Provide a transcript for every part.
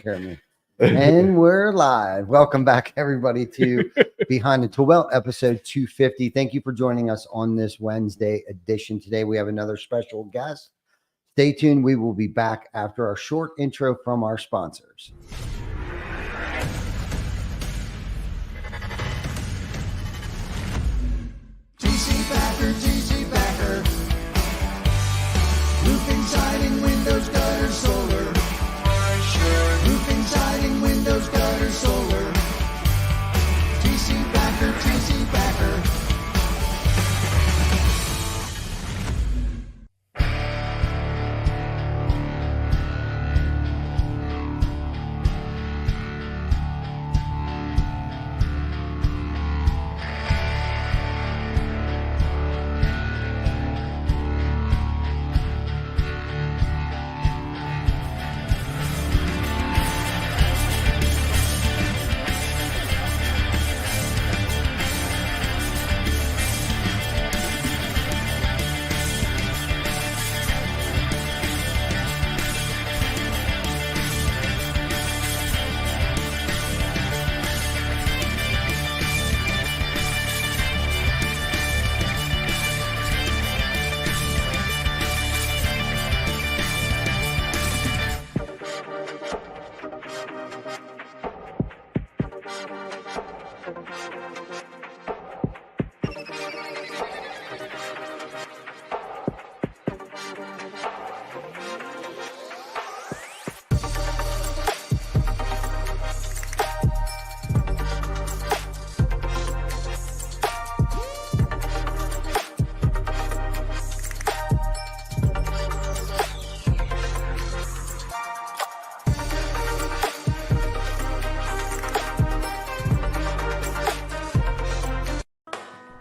care of me. And we're live. Welcome back, everybody, to Behind the ToolBelt, episode 250. Thank you for joining us on this Wednesday edition. Today, we have another special guest. Stay tuned. We will be back after our short intro from our sponsors. TC Backer. Roofing, siding, windows, gutter, solar. Roofing, siding, windows, gutter, solar. TC Backer.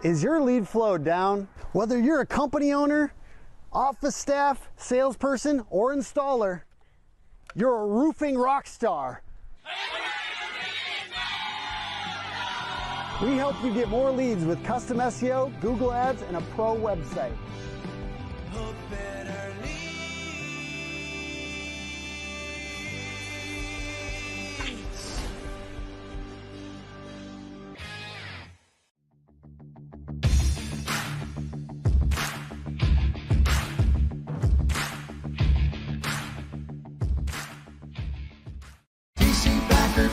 Is your lead flow down? Whether you're a company owner, office staff, salesperson, or installer, you're a roofing rock star. We help you get more leads with custom SEO, Google Ads, and a pro website.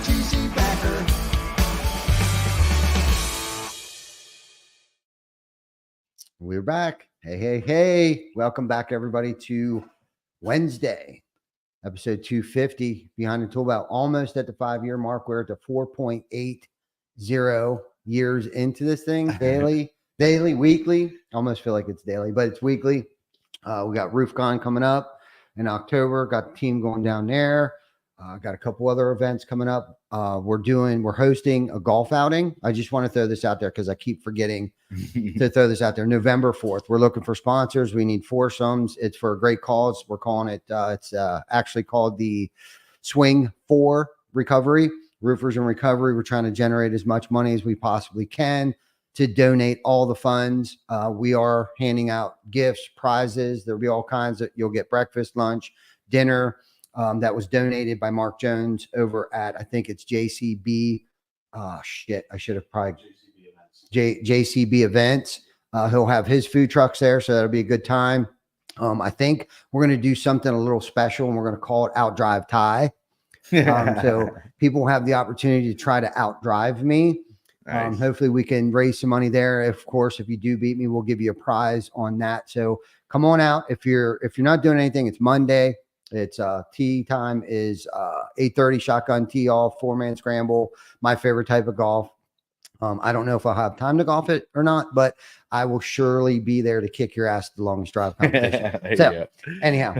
TC Backer. We're back. Hey. Welcome back, everybody, to Wednesday, episode 250, Behind the ToolBelt. Almost at the 5-year mark. We're at the 4.80 years into this thing. Daily, weekly. Almost feel like it's daily, but it's weekly. We got RoofCon coming up in October. Got the team going down there. Got a couple other events coming up. We're hosting a golf outing. I just want to throw this out there because I keep forgetting to throw this out there. November 4th. We're looking for sponsors. We need foursomes. It's for a great cause. We're calling it, it's actually called the Swing for Recovery, Roofers in Recovery. We're trying to generate as much money as we possibly can to donate all the funds. We are handing out gifts, prizes. There'll be all kinds of, you'll get breakfast, lunch, dinner. That was donated by Mark Jones over at, I think it's JCB. I should have probably JCB Events. He'll have his food trucks there, so that'll be a good time. I think we're going to do something a little special, and we're going to call it Outdrive Ty. So people have the opportunity to try to outdrive me. Nice. Hopefully we can raise some money there. Of course, if you do beat me, we'll give you a prize on that. So come on out. If you're not doing anything, it's Monday. It's tee time is 8:30 shotgun tee off, 4-man scramble. My favorite type of golf. I don't know if I'll have time to golf it or not, but I will surely be there to kick your ass at the longest drive competition. So anyhow,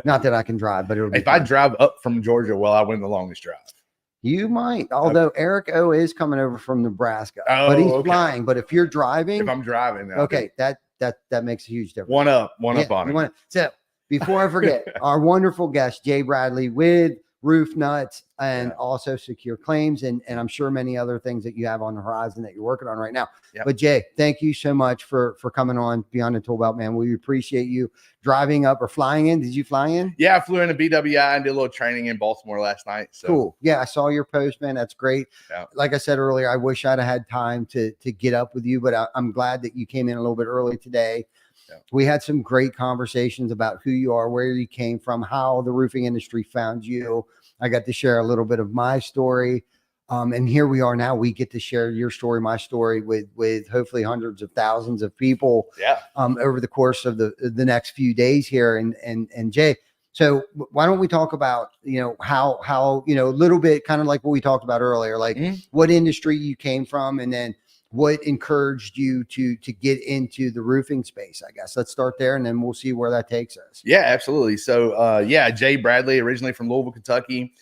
not that I can drive, but it'll be fun. I drive up from Georgia, I win the longest drive. You might, although Eric O is coming over from Nebraska, but he's flying. But if you're driving, if I'm driving, okay, that makes a huge difference. One up on it. So before I forget, our wonderful guest, Jay Bradley with roof nuts and Yeah. also secure claims. And I'm sure many other things that you have on the horizon that you're working on right now. Yep. But Jay, thank you so much for coming on Beyond the Tool Belt, man. We appreciate you driving up or flying in. Did you fly in? Yeah, I flew into BWI and did a little training in Baltimore last night. So Cool. Yeah, I saw your post, man. That's great. Yeah. Like I said earlier, I wish I'd have had time to get up with you, but I'm glad that you came in a little bit early today. Yeah. We had some great conversations about who you are, where you came from, how the roofing industry found you. I got to share a little bit of my story. And here we are now. We get to share your story, my story with hopefully hundreds of thousands of people yeah. over the course of the next few days here. And Jay, so why don't we talk about, how, a little bit kind of like what we talked about earlier, like what industry you came from, and then what encouraged you to get into the roofing space, I guess. Let's start there and then we'll see where that takes us. Yeah, absolutely. So, Jay Bradley, originally from Louisville, Kentucky.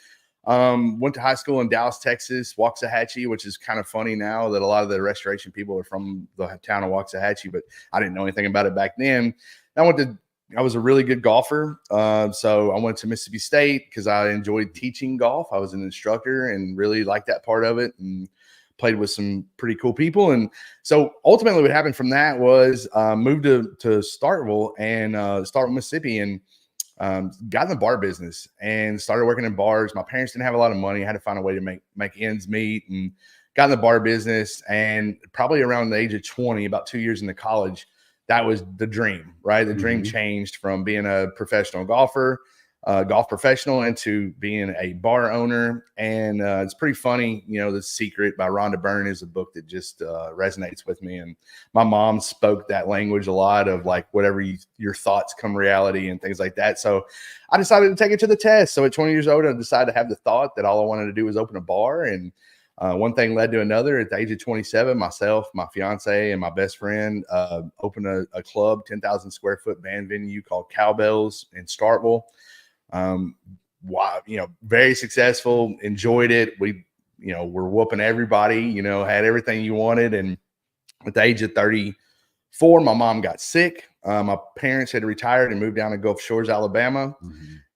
Went to high school in Dallas, Texas, Waxahachie, which is kind of funny now that a lot of the restoration people are from the town of Waxahachie, but I didn't know anything about it back then. I was a really good golfer. So I went to Mississippi State because I enjoyed teaching golf. I was an instructor and really liked that part of it, and played with some pretty cool people. And so ultimately what happened from that was moved to Starkville and Starkville, Mississippi, and got in the bar business and started working in bars. My parents didn't have a lot of money. I had to find a way to make ends meet, and got in the bar business. And probably around the age of 20, about 2 years into college, that was the dream, right? The dream changed from being a professional golfer, golf professional, into being a bar owner. And it's pretty funny. The Secret by Rhonda Byrne is a book that just resonates with me. And my mom spoke that language a lot of like, whatever your thoughts come reality and things like that. So I decided to take it to the test. So at 20 years old, I decided to have the thought that all I wanted to do was open a bar. And one thing led to another. At the age of 27, myself, my fiance, and my best friend opened a club, 10,000 square foot band venue called Cowbells in Starkville. Very successful, enjoyed it. We, were whooping everybody, had everything you wanted. And at the age of 34, my mom got sick. My parents had retired and moved down to Gulf Shores, Alabama.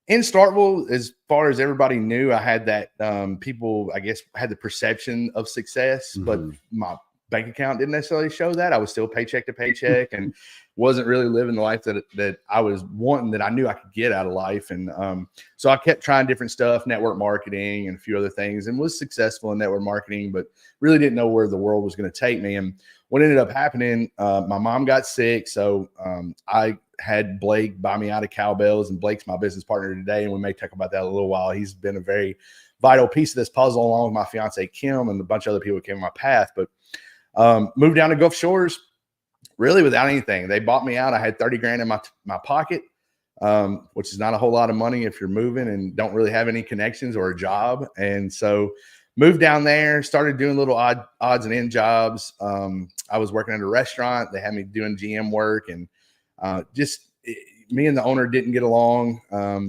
In Starkville, as far as everybody knew, I had that people, I guess, had the perception of success, but my bank account didn't necessarily show that. I was still paycheck to paycheck and wasn't really living the life that I was wanting, that I knew I could get out of life. And so I kept trying different stuff, network marketing and a few other things, and was successful in network marketing, but really didn't know where the world was going to take me. And what ended up happening, my mom got sick. So I had Blake buy me out of Cowbells, and Blake's my business partner today. And we may talk about that a little while. He's been a very vital piece of this puzzle, along with my fiance, Kim, and a bunch of other people who came in my path. But moved down to Gulf Shores really without anything. They bought me out. I had 30 grand in my pocket, which is not a whole lot of money if you're moving and don't really have any connections or a job. And so moved down there, started doing little odds and end jobs. I was working at a restaurant. They had me doing GM work, and me and the owner didn't get along.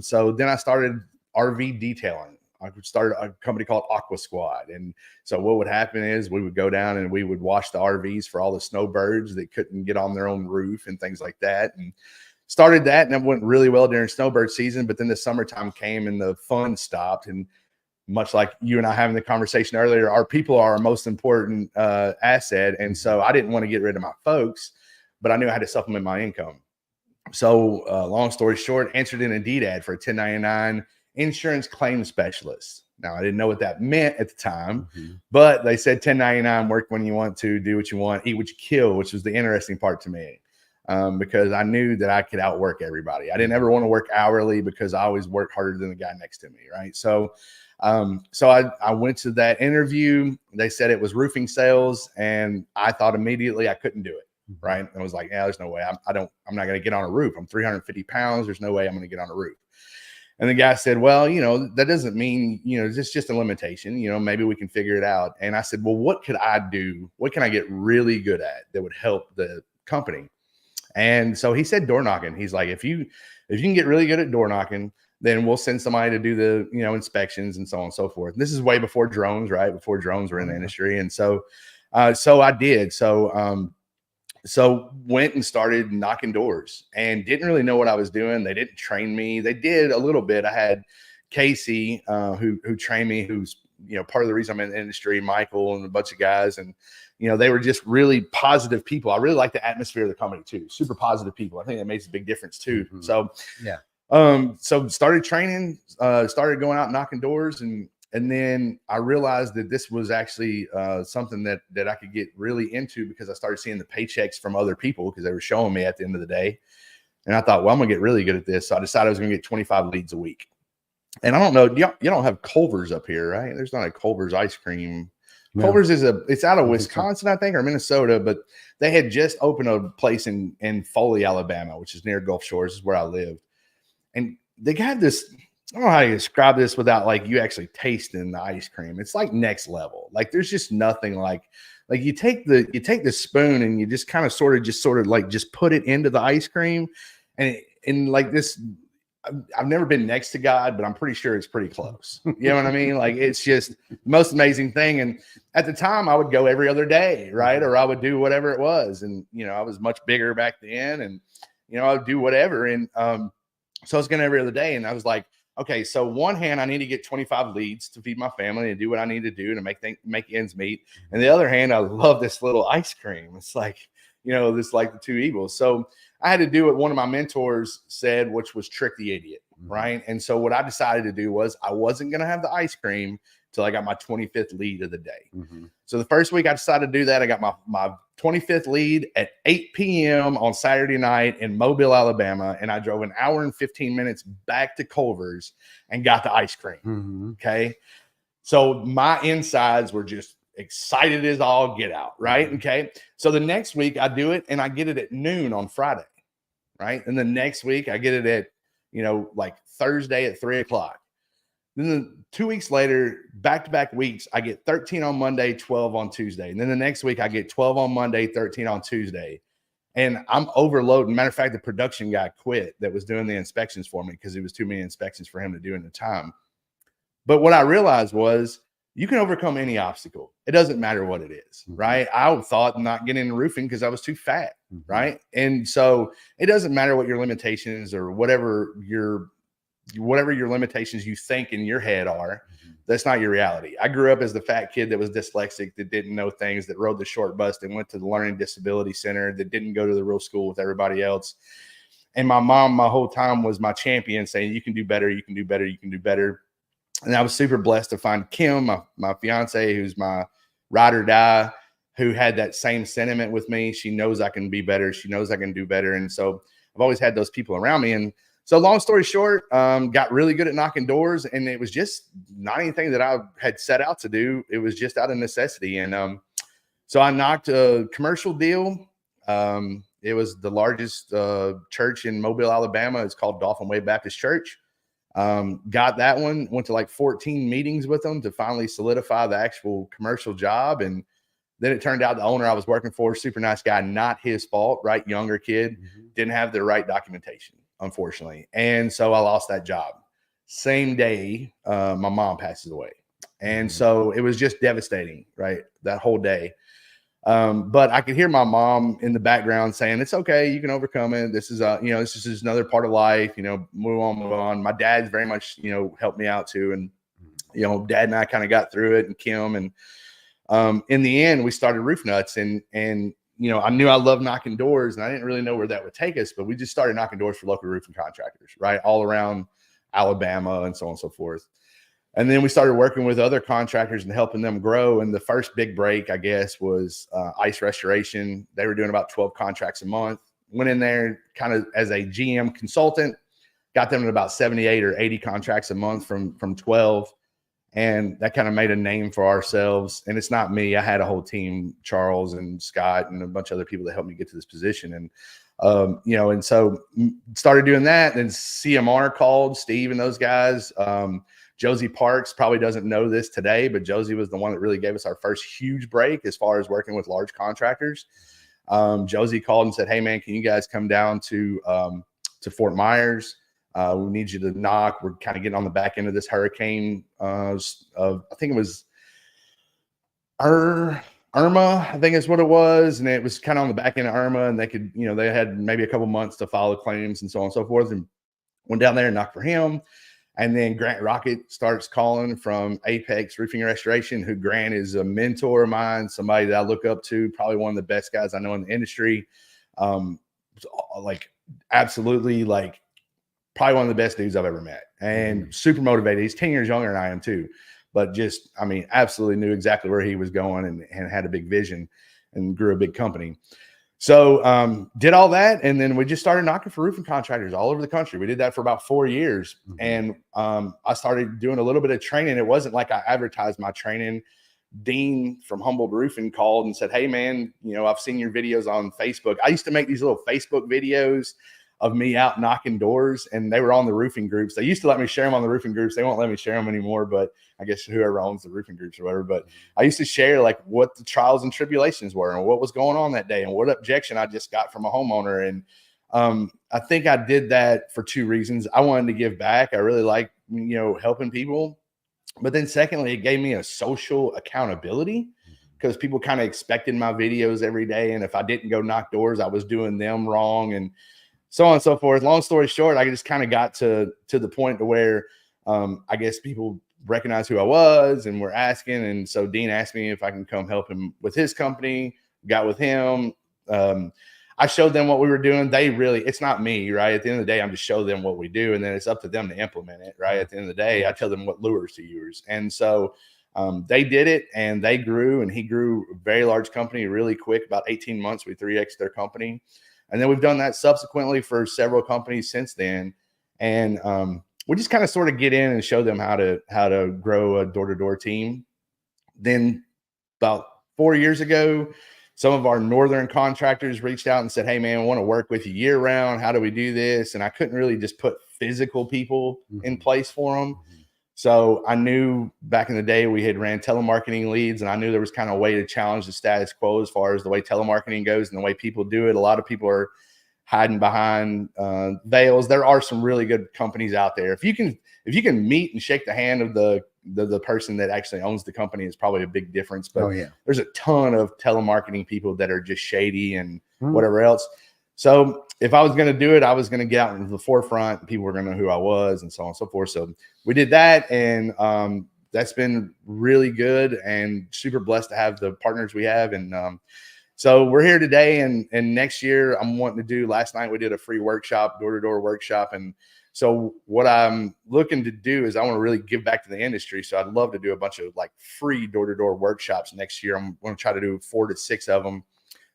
So then I started RV detailing. I started a company called Aqua Squad. And so what would happen is we would go down and we would wash the RVs for all the snowbirds that couldn't get on their own roof and things like that. And started that, and it went really well during snowbird season. But then the summertime came and the fun stopped. And much like you and I having the conversation earlier, our people are our most important asset. And so I didn't want to get rid of my folks, but I knew I had to supplement my income. So long story short, answered in a Indeed ad for a 1099 insurance claim specialist. Now, I didn't know what that meant at the time, but they said 1099, work when you want to, do what you want, eat what you kill, which was the interesting part to me, because I knew that I could outwork everybody. I didn't ever want to work hourly because I always worked harder than the guy next to me, right? So I went to that interview. They said it was roofing sales, and I thought immediately I couldn't do it. Right. I was like, yeah, there's no way. I'm not going to get on a roof. I'm 350 pounds. There's no way I'm going to get on a roof. And the guy said, well, that doesn't mean, it's just a limitation. Maybe we can figure it out. And I said, well, what could I do? What can I get really good at that would help the company? And so he said door knocking. He's like, if you can get really good at door knocking, then we'll send somebody to do the, inspections and so on and so forth. And this is way before drones, right? Before drones were in the industry. And so I did. So went and started knocking doors and didn't really know what I was doing. They didn't train me. They did a little bit. I had Casey, who trained me, who's, you know, part of the reason I'm in the industry, Michael and a bunch of guys. And, you know, they were just really positive people. I really like the atmosphere of the company too. Super positive people. I think that makes a big difference too. Mhm. So, Yeah. So started training, started going out knocking doors, and then I realized that this was actually something that I could get really into, because I started seeing the paychecks from other people, because they were showing me at the end of the day. And I thought, well, I'm gonna get really good at this. So I decided I was gonna get 25 leads a week. And I don't know, you don't have Culver's up here, right? There's not a Culver's ice cream. No. Culver's it's out of I think so. Wisconsin, I think, or Minnesota, but they had just opened a place in Foley, Alabama, which is near Gulf Shores, is where I lived. And they got this, I don't know how to describe this without like you actually tasting the ice cream. It's like next level. Like there's just nothing like you take the spoon and you just kind of sort of like just put it into the ice cream, and like this. I've never been next to God, but I'm pretty sure it's pretty close. You know what I mean? Like it's just the most amazing thing. And at the time I would go every other day, right? Or I would do whatever it was. And, you know, I was much bigger back then, and, you know, I would do whatever. And so I was going every other day, and I was like, okay, so one hand, I need to get 25 leads to feed my family and do what I need to do to make ends meet. And the other hand, I love this little ice cream. It's like, you know, this like the two evils. So I had to do what one of my mentors said, which was trick the idiot, right? And so what I decided to do was I wasn't going to have the ice cream till I got my 25th lead of the day. So the first week I decided to do that. I got my 25th lead at 8 p.m. on Saturday night in Mobile, Alabama. And I drove an hour and 15 minutes back to Culver's and got the ice cream. Okay. So my insides were just excited as all get out. Right. Okay. So the next week I do it and I get it at noon on Friday. Right. And the next week I get it at, you know, like Thursday at 3:00. Then 2 weeks later, back-to-back weeks, I get 13 on Monday, 12 on Tuesday. And then the next week I get 12 on Monday, 13 on Tuesday. And I'm overloading. Matter of fact, the production guy quit that was doing the inspections for me because it was too many inspections for him to do in the time. But what I realized was you can overcome any obstacle. It doesn't matter what it is, right? I thought not getting into roofing because I was too fat, right? And so it doesn't matter what your limitations or whatever your limitations you think in your head are. That's not your reality. I grew up as the fat kid that was dyslexic, that didn't know things, that rode the short bus, that went to the learning disability center, that didn't go to the real school with everybody else. And my mom, my whole time, was my champion, saying, you can do better, you can do better, you can do better. And I was super blessed to find Kim, my fiance, who's my ride or die, who had that same sentiment with me. She knows I can be better. She knows I can do better. And so I've always had those people around me. And so long story short, got really good at knocking doors, and it was just not anything that I had set out to do. It was just out of necessity. And so I knocked a commercial deal. It was the largest church in Mobile, Alabama. It's called Dolphin Way Baptist Church. Got that one, went to like 14 meetings with them to finally solidify the actual commercial job. And then it turned out the owner I was working for, super nice guy, not his fault, right? Younger kid, didn't have the right documentation, unfortunately. And so I lost that job. Same day, my mom passes away. And so it was just devastating, right? That whole day. But I could hear my mom in the background saying, it's okay, you can overcome it. This is this is just another part of life, move on. My dad's very much, helped me out too. And, Dad and I kind of got through it, and Kim, and in the end we started Roof Nuts, and I knew I loved knocking doors, and I didn't really know where that would take us, but we just started knocking doors for local roofing contractors, right? All around Alabama and so on and so forth. And then we started working with other contractors and helping them grow. And the first big break, I guess, was ice restoration. They were doing about 12 contracts a month. Went in there kind of as a GM consultant, got them to about 78 or 80 contracts a month from 12. And that kind of made a name for ourselves. And it's not me. I had a whole team, Charles and Scott and a bunch of other people that helped me get to this position. And, and so started doing that. Then CMR called, Steve and those guys. Josie Parks probably doesn't know this today, but Josie was the one that really gave us our first huge break as far as working with large contractors. Josie called and said, hey man, can you guys come down to Fort Myers? We need you to knock. We're kind of getting on the back end of this hurricane. I think it was Irma, I think is what it was. And it was kind of on the back end of Irma, and they could, they had maybe a couple months to file the claims and so on and so forth. And went down there and knocked for him. And then Grant Rocket starts calling from Apex Roofing and Restoration, who Grant is a mentor of mine, somebody that I look up to, probably one of the best guys I know in the industry. Like absolutely, like probably one of the best dudes I've ever met, and super motivated. He's 10 years younger than I am too, but just, I mean, absolutely knew exactly where he was going and had a big vision and grew a big company. So did all that, and then we just started knocking for roofing contractors all over the country. We did that for about 4 years, and I started doing a little bit of training. It wasn't like I advertised my training. Dean from Humboldt Roofing called and said, "Hey man, you know, I've seen your videos on Facebook." I used to make these little Facebook videos of me out knocking doors, and they were on the roofing groups. They used to let me share them on the roofing groups. They won't let me share them anymore, but I guess whoever owns the roofing groups or whatever. But I used to share like what the trials and tribulations were and what was going on that day and what objection I just got from a homeowner. And I think I did that for 2 reasons. I wanted to give back. I really like, you know, helping people. But then secondly, it gave me a social accountability because people kind of expected my videos every day. And if I didn't go knock doors, I was doing them wrong, and so on and so forth. Long story short, I just kind of got to the point to where I guess people recognized who I was and were asking. And so Dean asked me if I can come help him with his company, got with him. I showed them what we were doing. They really, it's not me, right? At the end of the day, I'm just showing them what we do. And then it's up to them to implement it, right? At the end of the day, I tell them what lures to use. And so they did it, and they grew, and he grew a very large company really quick. About 18 months, we 3X'd their company. And then we've done that subsequently for several companies since then. And we just kind of sort of get in and show them how to grow a door-to-door team. Then about 4 years ago, some of our northern contractors reached out and said, "Hey man, I want to work with you year round. How do we do this?" And I couldn't really just put physical people in place for them. So I knew back in the day we had ran telemarketing leads, and I knew there was kind of a way to challenge the status quo as far as the way telemarketing goes and the way people do it. A lot of people are hiding behind veils. There are some really good companies out there. If you can meet and shake the hand of the person that actually owns the company, is probably a big difference. But there's a ton of telemarketing people that are just shady and whatever else. So if I was going to do it, I was going to get out into the forefront, and people were going to know who I was, and so on and so forth. So we did that, and that's been really good, and super blessed to have the partners we have. And so we're here today, and next year I'm wanting to do. Last night we did a free workshop, door-to-door workshop, and so what I'm looking to do is I want to really give back to the industry. So I'd love to do a bunch of like free door-to-door workshops next year. I'm going to try to do 4 to 6 of them.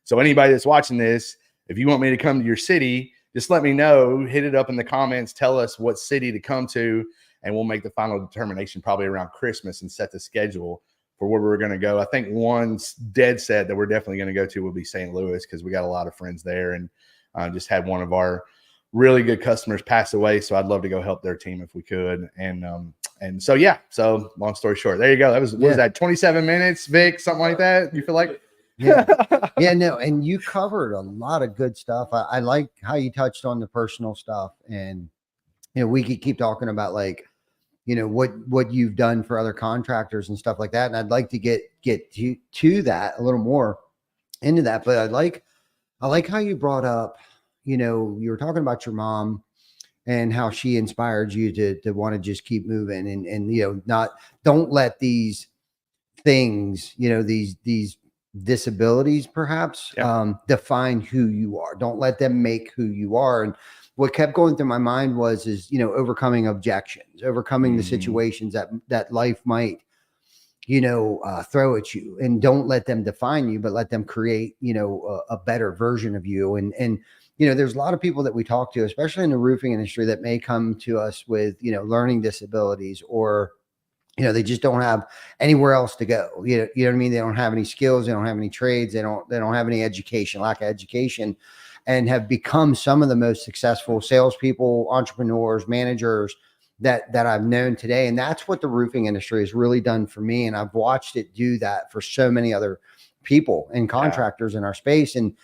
So anybody that's watching this, if you want me to come to your city, just let me know. Hit it up in the comments. Tell us what city to come to, and we'll make the final determination probably around Christmas and set the schedule for where we're going to go. I think one's dead set that we're definitely going to go to will be St. Louis, because we got a lot of friends there, and just had one of our really good customers pass away. So I'd love to go help their team if we could. And so, yeah. So long story short, there you go. That was, what was that, 27 minutes, Vic, something like that? You feel like? Yeah, no, and you covered a lot of good stuff. I like how you touched on the personal stuff, and you know, we could keep talking about like, you know, what you've done for other contractors and stuff like that. And I'd like to get to that a little more into that, but I like how you brought up, you know, you were talking about your mom and how she inspired you to want to just keep moving and you know, don't let these things, you know, these disabilities perhaps define who you are. Don't let them make who you are. And what kept going through my mind is, you know, overcoming objections, overcoming the situations that life might, you know, throw at you, and don't let them define you, but let them create, you know, a better version of you. And, you know, there's a lot of people that we talk to, especially in the roofing industry, that may come to us with, you know, learning disabilities, or, you know, they just don't have anywhere else to go. You know what I mean? They don't have any skills. They don't have any trades. They don't have any education, lack of education, and have become some of the most successful salespeople, entrepreneurs, managers that I've known today. And that's what the roofing industry has really done for me. And I've watched it do that for so many other people and contractors in our space. And,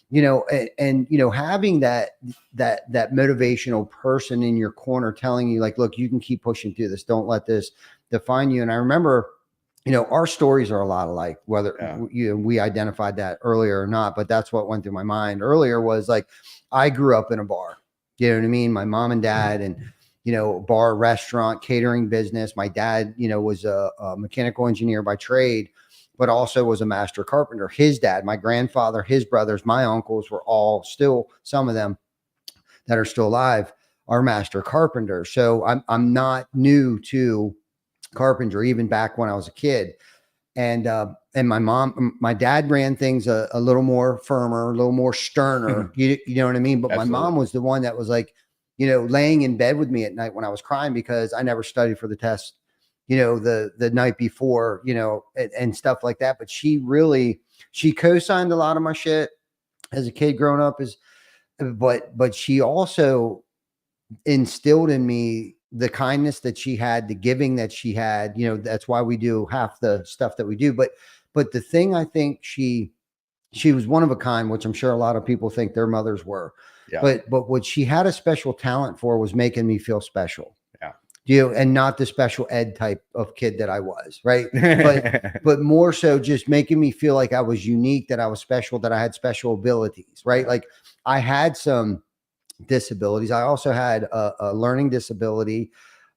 you know, and, you know, having that motivational person in your corner telling you like, look, you can keep pushing through this. Don't let this define you. And I remember, you know, our stories are a lot alike, whether you know, we identified that earlier or not, but that's what went through my mind earlier was like, I grew up in a bar, you know what I mean? My mom and dad, and, bar, restaurant, catering business. My dad, was a mechanical engineer by trade, but also was a master carpenter. His dad, my grandfather, his brothers, my uncles were all still, some of them that are still alive are master carpenters. So I'm not new to carpentry, even back when I was a kid. And my dad ran things a little more firmer, a little more sterner. You know what I mean? But Absolutely. my mom was the one that was like, laying in bed with me at night when I was crying because I never studied for the test, the night before, and stuff like that. But she co-signed a lot of my shit as a kid growing up, but she also instilled in me the kindness that she had, the giving that she had. That's why we do half the stuff that we do. But the thing, I think she was one of a kind, which I'm sure a lot of people think their mothers were. Yeah. But what she had a special talent for was making me feel special. Yeah. And not the special ed type of kid that I was, right? But more so just making me feel like I was unique, that I was special, that I had special abilities, right? Like I had some disabilities. I also had a learning disability,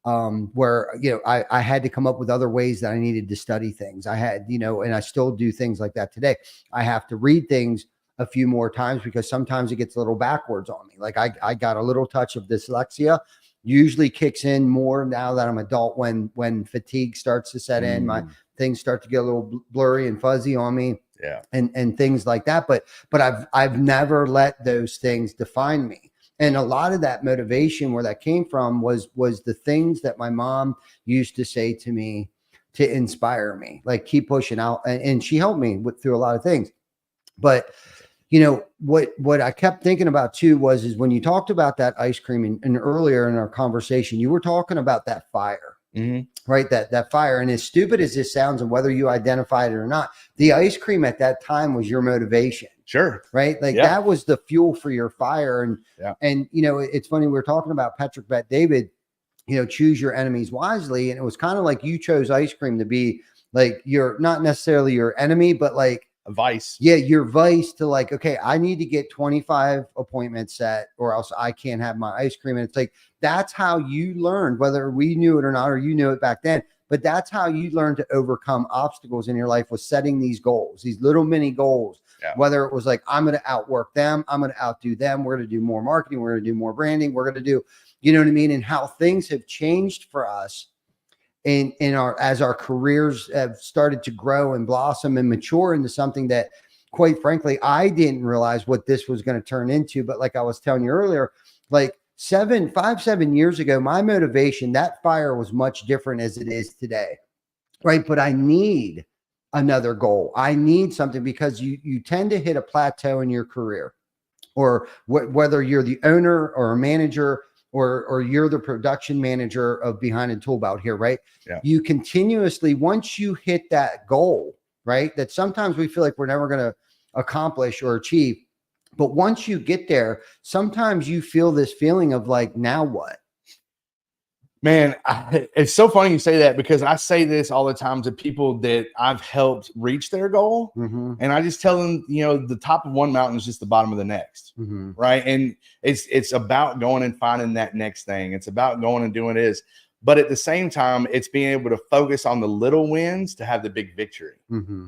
where, I had to come up with other ways that I needed to study things. I had, and I still do things like that today. I have to read things a few more times because sometimes it gets a little backwards on me. Like I got a little touch of dyslexia, usually kicks in more now that I'm adult when fatigue starts to set in. My things start to get a little blurry and fuzzy on me. Yeah. And things like that. But I've never let those things define me. And a lot of that motivation, where that came from, was the things that my mom used to say to me to inspire me, like keep pushing out. And she helped me through a lot of things. But what I kept thinking about too is when you talked about that ice cream and earlier in our conversation, you were talking about that fire, right? That fire. And as stupid as this sounds, and whether you identified it or not, the ice cream at that time was your motivation. Sure. Right. Like that was the fuel for your fire. And it's funny. We were talking about Patrick Bet David, choose your enemies wisely. And it was kind of like you chose ice cream to be like you're not necessarily your enemy, but like a vice. Yeah. Your vice to like, okay, I need to get 25 appointments set or else I can't have my ice cream. And it's like, that's how you learned, whether we knew it or not, or you knew it back then. But that's how you learn to overcome obstacles in your life, was setting these goals, these little mini goals. Yeah. Whether it was like, I'm going to outwork them, I'm going to outdo them, we're going to do more marketing, we're going to do more branding, we're going to do, you know what I mean? And how things have changed for us as our careers have started to grow and blossom and mature into something that, quite frankly, I didn't realize what this was going to turn into. But like I was telling you earlier, like 7 years ago, my motivation, that fire was much different as it is today. Right. But I need another goal. I need something, because you tend to hit a plateau in your career, or whether you're the owner or a manager, or you're the production manager of Behind a Tool Belt here, right? Yeah. You continuously, once you hit that goal, right, that sometimes we feel like we're never going to accomplish or achieve. But once you get there, sometimes you feel this feeling of like, now what? Man, it's so funny you say that, because I say this all the time to people that I've helped reach their goal. And I just tell them, the top of one mountain is just the bottom of the next. Right. And it's about going and finding that next thing. It's about going and doing this. But at the same time, it's being able to focus on the little wins to have the big victory.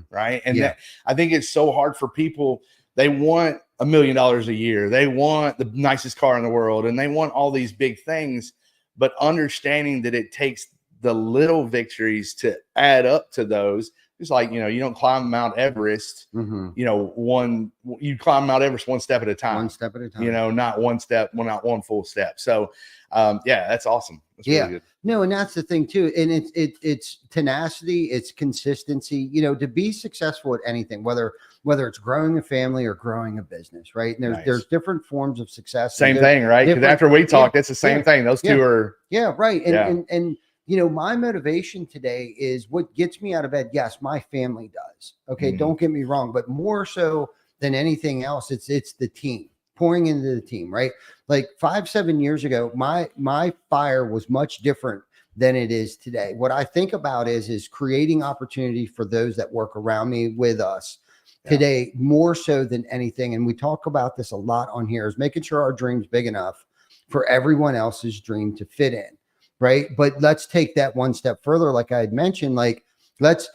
Right. And that, I think it's so hard for people. They want $1 million a year. They want the nicest car in the world, and they want all these big things. But understanding that it takes the little victories to add up to those. It's like, you don't climb Mount Everest, you climb Mount Everest one step at a time. One step at a time. Not one step, not one full step. So, that's awesome. That's really good. No, and that's the thing too. And it's tenacity, it's consistency, to be successful at anything, whether it's growing a family or growing a business, right? And there's different forms of success. Same thing, right? Because after we talked, it's the same thing. Those two are. Yeah, right. And my motivation today is what gets me out of bed. Yes, my family does. Okay, don't get me wrong, but more so than anything else, it's the team, pouring into the team, right? Like 7 years ago, my fire was much different than it is today. What I think about is creating opportunity for those that work around me with us today, more so than anything. And we talk about this a lot on here, is making sure our dream's big enough for everyone else's dream to fit in. Right. But let's take that one step further. Like I had mentioned, like let's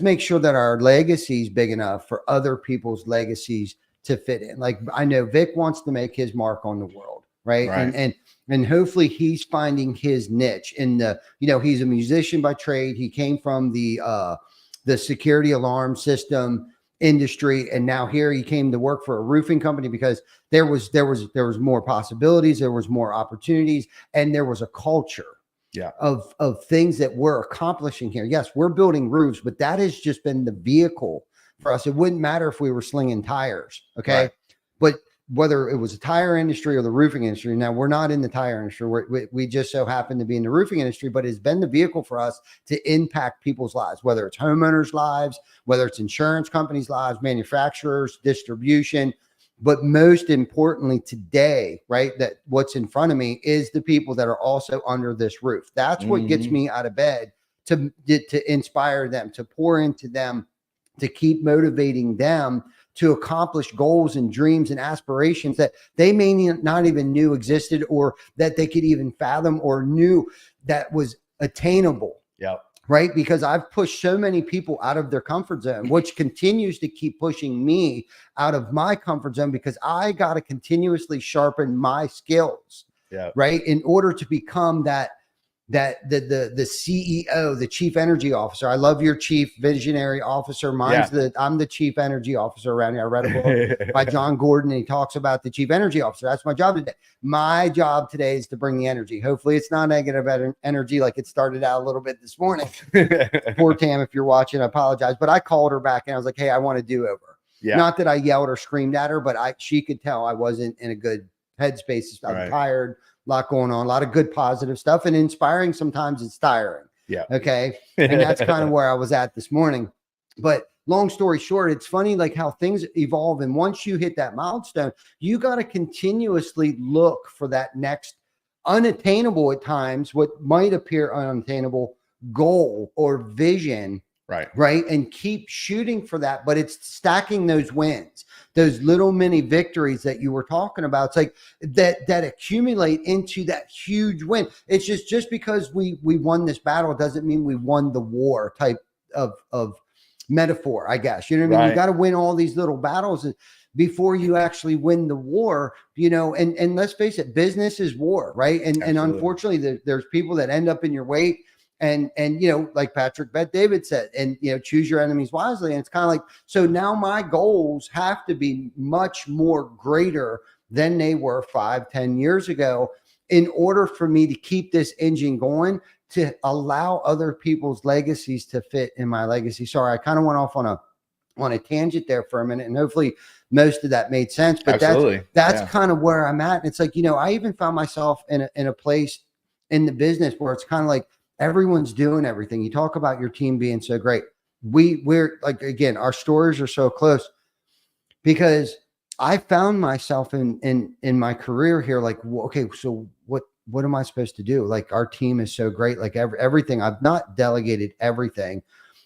make sure that our legacy is big enough for other people's legacies to fit in. Like I know Vic wants to make his mark on the world. Right. And hopefully he's finding his niche in the, he's a musician by trade. He came from the security alarm system industry. And now here he came to work for a roofing company because there was more possibilities. There was more opportunities, and there was a culture of things that we're accomplishing here. Yes, we're building roofs, but that has just been the vehicle for us. It wouldn't matter if we were slinging tires. Okay. Right. But whether it was a tire industry or the roofing industry, now we're not in the tire industry. We just so happen to be in the roofing industry, but it's been the vehicle for us to impact people's lives, whether it's homeowners' lives, whether it's insurance companies' lives, manufacturers, distribution. But most importantly today, right, that what's in front of me is the people that are also under this roof. That's what gets me out of bed to inspire them, to pour into them, to keep motivating them to accomplish goals and dreams and aspirations that they may not even knew existed, or that they could even fathom or knew that was attainable. Yeah. Right. Because I've pushed so many people out of their comfort zone, which continues to keep pushing me out of my comfort zone, because I got to continuously sharpen my skills. Yeah. Right. In order to become the CEO, the chief energy officer. I love your chief visionary officer. I'm the chief energy officer around here. I read a book by John Gordon, and he talks about the chief energy officer. That's my job today. My job today is to bring the energy. Hopefully it's not negative energy like it started out a little bit this morning. Poor Tam, if you're watching, I apologize. But I called her back and I was like, hey, I want to do over. Yeah. Not that I yelled or screamed at her, but she could tell I wasn't in a good headspace. I'm tired. A lot going on, a lot of good positive stuff, and inspiring. Sometimes it's tiring. Yeah. Okay. And that's kind of where I was at this morning. But long story short, it's funny like how things evolve. And once you hit that milestone, you got to continuously look for that next unattainable at times, what might appear unattainable goal or vision. Right. And keep shooting for that. But it's stacking those wins, those little mini victories that you were talking about. It's like that accumulate into that huge win. It's just because we won this battle doesn't mean we won the war type of metaphor, I guess. You know what I mean? You got to win all these little battles before you actually win the war, and let's face it, business is war, right? And unfortunately there's people that end up in your weight. And like Patrick Bet-David said, and choose your enemies wisely. And it's kind of like, so now my goals have to be much more greater than they were 5-10 years ago in order for me to keep this engine going, to allow other people's legacies to fit in my legacy. Sorry, I kind of went off on a tangent there for a minute, and hopefully most of that made sense. But that's kind of where I'm at. And it's like, I even found myself in a place in the business where it's kind of like, everyone's doing everything. You talk about your team being so great. We're like, again, our stories are so close, because I found myself in my career here, like, okay, so what am I supposed to do? Like, our team is so great. Like everything, I've not delegated everything.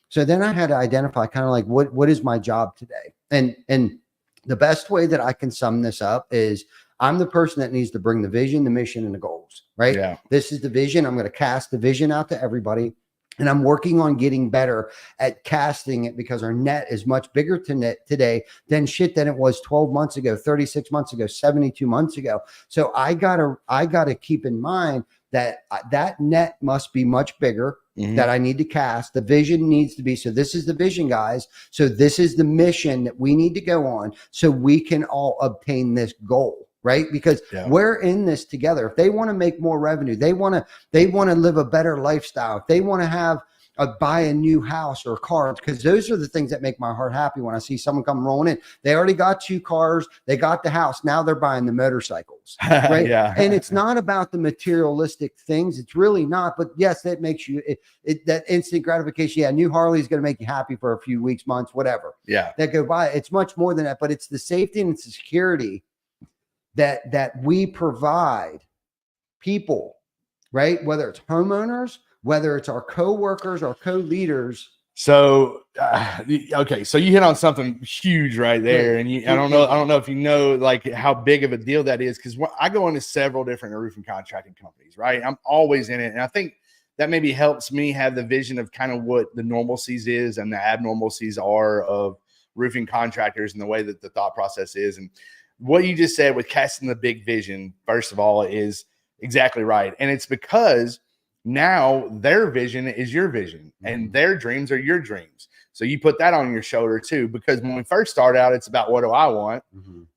So then I had to identify kind of like, what is my job today? And the best way that I can sum this up is, I'm the person that needs to bring the vision, the mission, and the goals, right? Yeah. This is the vision. I'm going to cast the vision out to everybody. And I'm working on getting better at casting it, because our net is much bigger today than it was 12 months ago, 36 months ago, 72 months ago. So I gotta keep in mind that that net must be much bigger, that I need to cast. The vision needs to be, so this is the vision, guys. So this is the mission that we need to go on so we can all obtain this goal. Right? Because we're in this together. If they want to make more revenue, they want to live a better lifestyle. If they want to buy a new house or car, because those are the things that make my heart happy when I see someone come rolling in. They already got 2 cars. They got the house. Now they're buying the motorcycles. Right. And it's not about the materialistic things. It's really not. But yes, that makes you that instant gratification. Yeah. New Harley is going to make you happy for a few weeks, months, whatever. Yeah. That go by. It's much more than that, but it's the safety and it's the security that we provide people, right? Whether it's homeowners, whether it's our co-workers, our co-leaders, So, okay, so you hit on something huge right there, and I don't know if you know like how big of a deal that is, because I go into several different roofing contracting companies, right? I'm always in it, and I think that maybe helps me have the vision of kind of what the normalcies is and the abnormalcies are of roofing contractors and the way that the thought process is. And what you just said with casting the big vision, first of all, is exactly right, and it's because now their vision is your vision and their dreams are your dreams. So you put that on your shoulder too, because when we first start out, it's about what do I want?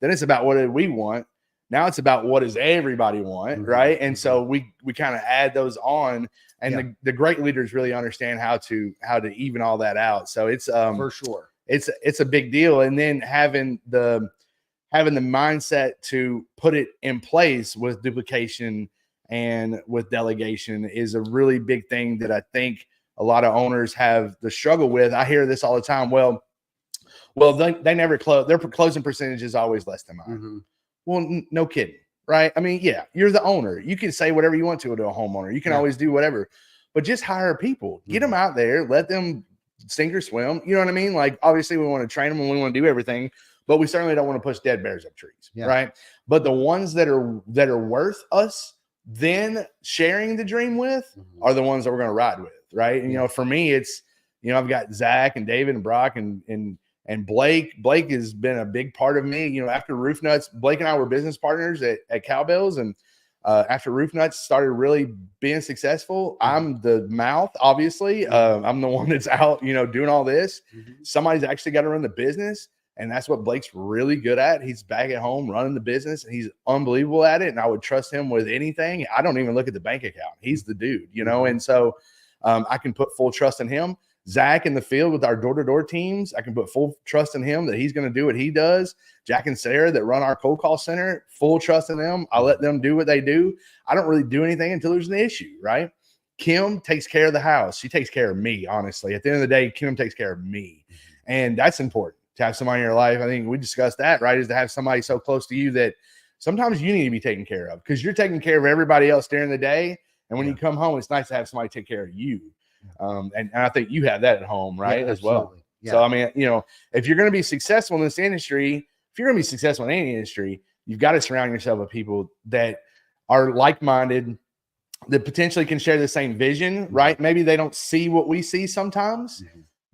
Then it's about what do we want? Now it's about what does everybody want, right? And so we kind of add those on, and the great leaders really understand how to even all that out. So it's for sure. It's a big deal. And then having the mindset to put it in place with duplication and with delegation is a really big thing that I think a lot of owners have the struggle with. I hear this all the time. Well, they never close. Their closing percentage is always less than mine. Well, no kidding, right? I mean, yeah, you're the owner. You can say whatever you want to a homeowner. You can always do whatever, but just hire people, get them out there, let them sink or swim. You know what I mean? Like, obviously we want to train them and we want to do everything, but we certainly don't want to push dead bears up trees, right? But the ones that are worth us then sharing the dream with are the ones that we're going to ride with, right? And, you know, for me, it's, you know, I've got Zach and David and Brock and Blake. Blake has been a big part of me. You know, after Roof Nuts, Blake and I were business partners at Cowbells, and after Roof Nuts started really being successful, I'm the mouth, obviously. I'm the one that's out, you know, doing all this. Somebody's actually got to run the business. And that's what Blake's really good at. He's back at home running the business, and he's unbelievable at it. And I would trust him with anything. I don't even look at the bank account. He's the dude, you know? And so I can put full trust in him. Zach in the field with our door-to-door teams, I can put full trust in him that he's going to do what he does. Jack and Sarah that run our cold call center, full trust in them. I let them do what they do. I don't really do anything until there's an issue, right? Kim takes care of the house. She takes care of me, honestly. At the end of the day, Kim takes care of me. And that's important. To have somebody in your life, I think we discussed that, right? Is to have somebody so close to you that sometimes you need to be taken care of, because you're taking care of everybody else during the day. And when you come home, it's nice to have somebody take care of you. And I think you have that at home, right? As well. So, I mean, you know, if you're going to be successful in this industry, if you're going to be successful in any industry, you've got to surround yourself with people that are like-minded, that potentially can share the same vision, right? Maybe they don't see what we see sometimes.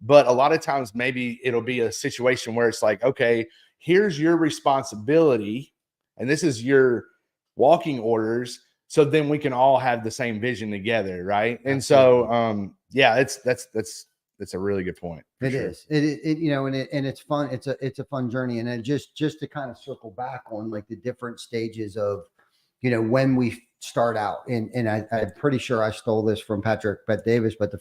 But a lot of times maybe it'll be a situation where it's like, okay, here's your responsibility and this is your walking orders. So then we can all have the same vision together, right? And so, yeah, that's a really good point. It is. It you know, and it's fun. It's a fun journey. And then just to kind of circle back on like the different stages of, you know, when we start out, and I'm pretty sure I stole this from Patrick Bet-Davis, but the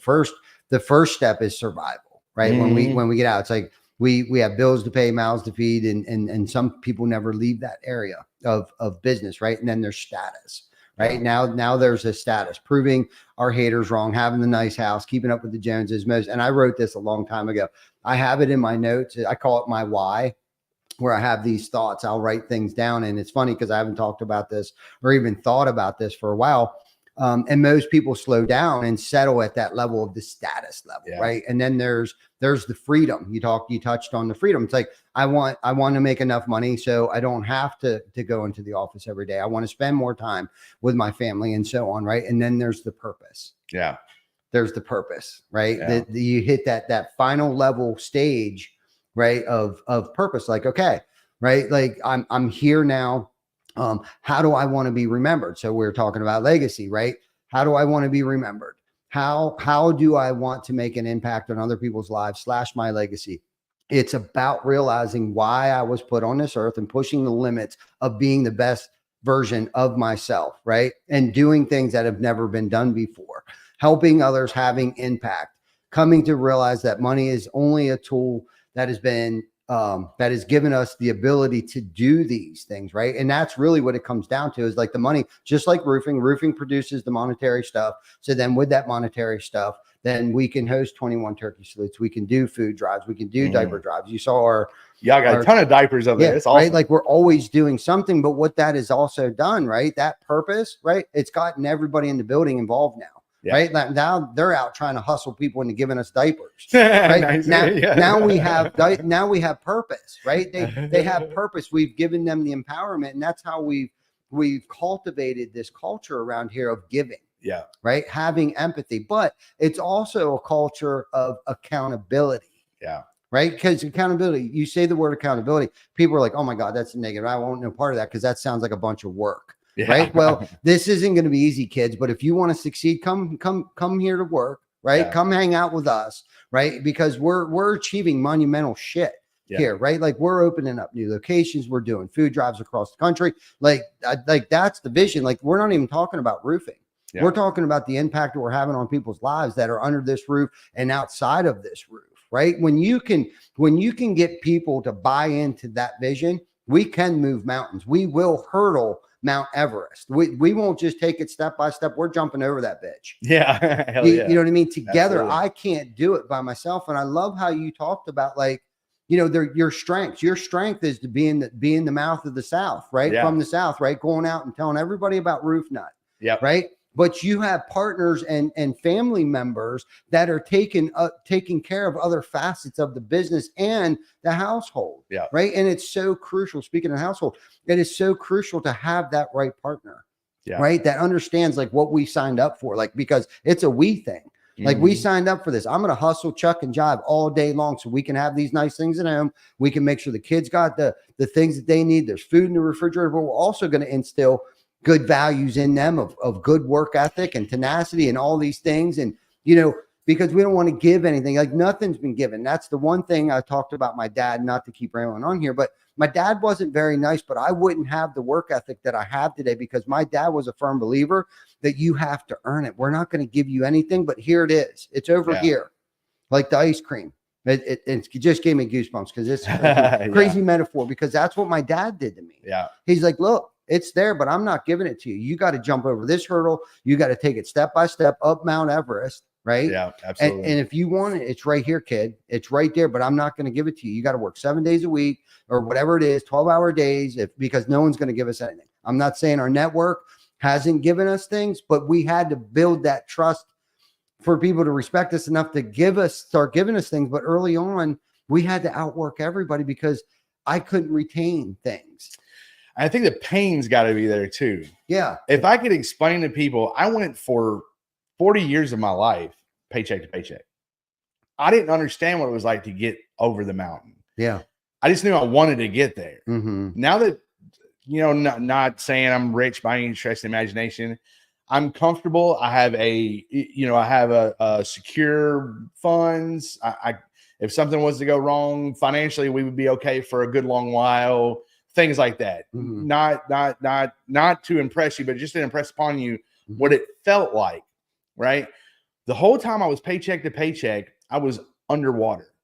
first step is survival. Right. When we get out, it's like we have bills to pay, mouths to feed, and some people never leave that area of business. Right. And then there's status. Right. Now there's a status, proving our haters wrong, having the nice house, keeping up with the Joneses. And I wrote this a long time ago. I have it in my notes. I call it my why, where I have these thoughts. I'll write things down. And it's funny because I haven't talked about this or even thought about this for a while. And most people slow down and settle at that level of the status level, right? And then there's the freedom. You touched on the freedom. It's like I want to make enough money so I don't have to go into the office every day. I want to spend more time with my family and so on, right? And then there's the purpose. Yeah, there's the purpose, right? Yeah. You hit that final level stage, right? Of purpose. Like, okay, right? Like I'm here now. How do I want to be remembered? So we're talking about legacy, right? How do I want to be remembered? How do I want to make an impact on other people's lives / my legacy? It's about realizing why I was put on this earth and pushing the limits of being the best version of myself, right? And doing things that have never been done before, helping others, having impact, coming to realize that money is only a tool that has been that has given us the ability to do these things, right? And that's really what it comes down to, is like the money, just like roofing produces the monetary stuff. So then with that monetary stuff, then we can host 21 turkey salutes. We can do food drives. We can do diaper drives. You saw y'all got a ton of diapers up there. It's awesome. Right? Like we're always doing something, but what that has also done, right? That purpose, right? It's gotten everybody in the building involved now. Yeah. right? Now they're out trying to hustle people into giving us diapers. Right? Nice. Now, Yeah. now we have purpose, right? They have purpose. We've given them the empowerment, and that's how we've cultivated this culture around here of giving. Yeah. Right? Having empathy, but it's also a culture of accountability. Yeah. Right? Because accountability, you say the word accountability, people are like, oh my God, that's negative. I won't know part of that because that sounds like a bunch of work. Yeah. Right? Well, this isn't going to be easy, kids, but if you want to succeed, come here to work, right? Yeah. Come hang out with us, right? Because we're achieving monumental shit here, right? Like we're opening up new locations, we're doing food drives across the country. Like that's the vision. Like we're not even talking about roofing. Yeah. We're talking about the impact that we're having on people's lives that are under this roof and outside of this roof, right? When you can get people to buy into that vision, we can move mountains. We will hurdle Mount Everest. We won't just take it step by step. We're jumping over that bitch. Yeah. Hell You know what I mean? Together, Absolutely. I can't do it by myself. And I love how you talked about like, you know, your strengths. Your strength is to be in the mouth of the South, right? Yeah. From the South, right? Going out and telling everybody about Roof Nut. Yeah. Right. But you have partners and family members that are taking care of other facets of the business and the household. Yeah. Right. And it's so crucial. Speaking of household, it is so crucial to have that right partner. Yeah. Right. That understands like what we signed up for, like, because it's a we thing. Like we signed up for this. I'm going to hustle, chuck and jive all day long so we can have these nice things at home. We can make sure the kids got the things that they need. There's food in the refrigerator, but we're also going to instill good values in them of good work ethic and tenacity and all these things. And, you know, because we don't want to give anything, like nothing's been given. That's the one thing I talked about my dad, not to keep rambling on here, but my dad wasn't very nice, but I wouldn't have the work ethic that I have today because my dad was a firm believer that you have to earn it. We're not going to give you anything, but here it is. It's over here, like the ice cream. It just gave me goosebumps because it's a crazy metaphor, because that's what my dad did to me. Yeah. He's like, look, it's there, but I'm not giving it to you. You got to jump over this hurdle. You got to take it step by step up Mount Everest. Right. Yeah, absolutely. And if you want it, it's right here, kid. It's right there, but I'm not going to give it to you. You got to work 7 days a week or whatever it is, 12-hour days, because no one's going to give us anything. I'm not saying our network hasn't given us things, but we had to build that trust for people to respect us enough to start giving us things. But early on, we had to outwork everybody because I couldn't retain things. I think the pain's got to be there too. Yeah. If I could explain to people, I went for 40 years of my life paycheck to paycheck. I didn't understand what it was like to get over the mountain. Yeah. I just knew I wanted to get there. Mm-hmm. Now that, you know, not saying I'm rich by any stretch of the imagination, I'm comfortable. I have a secure funds. If something was to go wrong financially, we would be okay for a good long while. Things like that. Mm-hmm. Not to impress you, but just to impress upon you what it felt like. Right. The whole time I was paycheck to paycheck, I was underwater,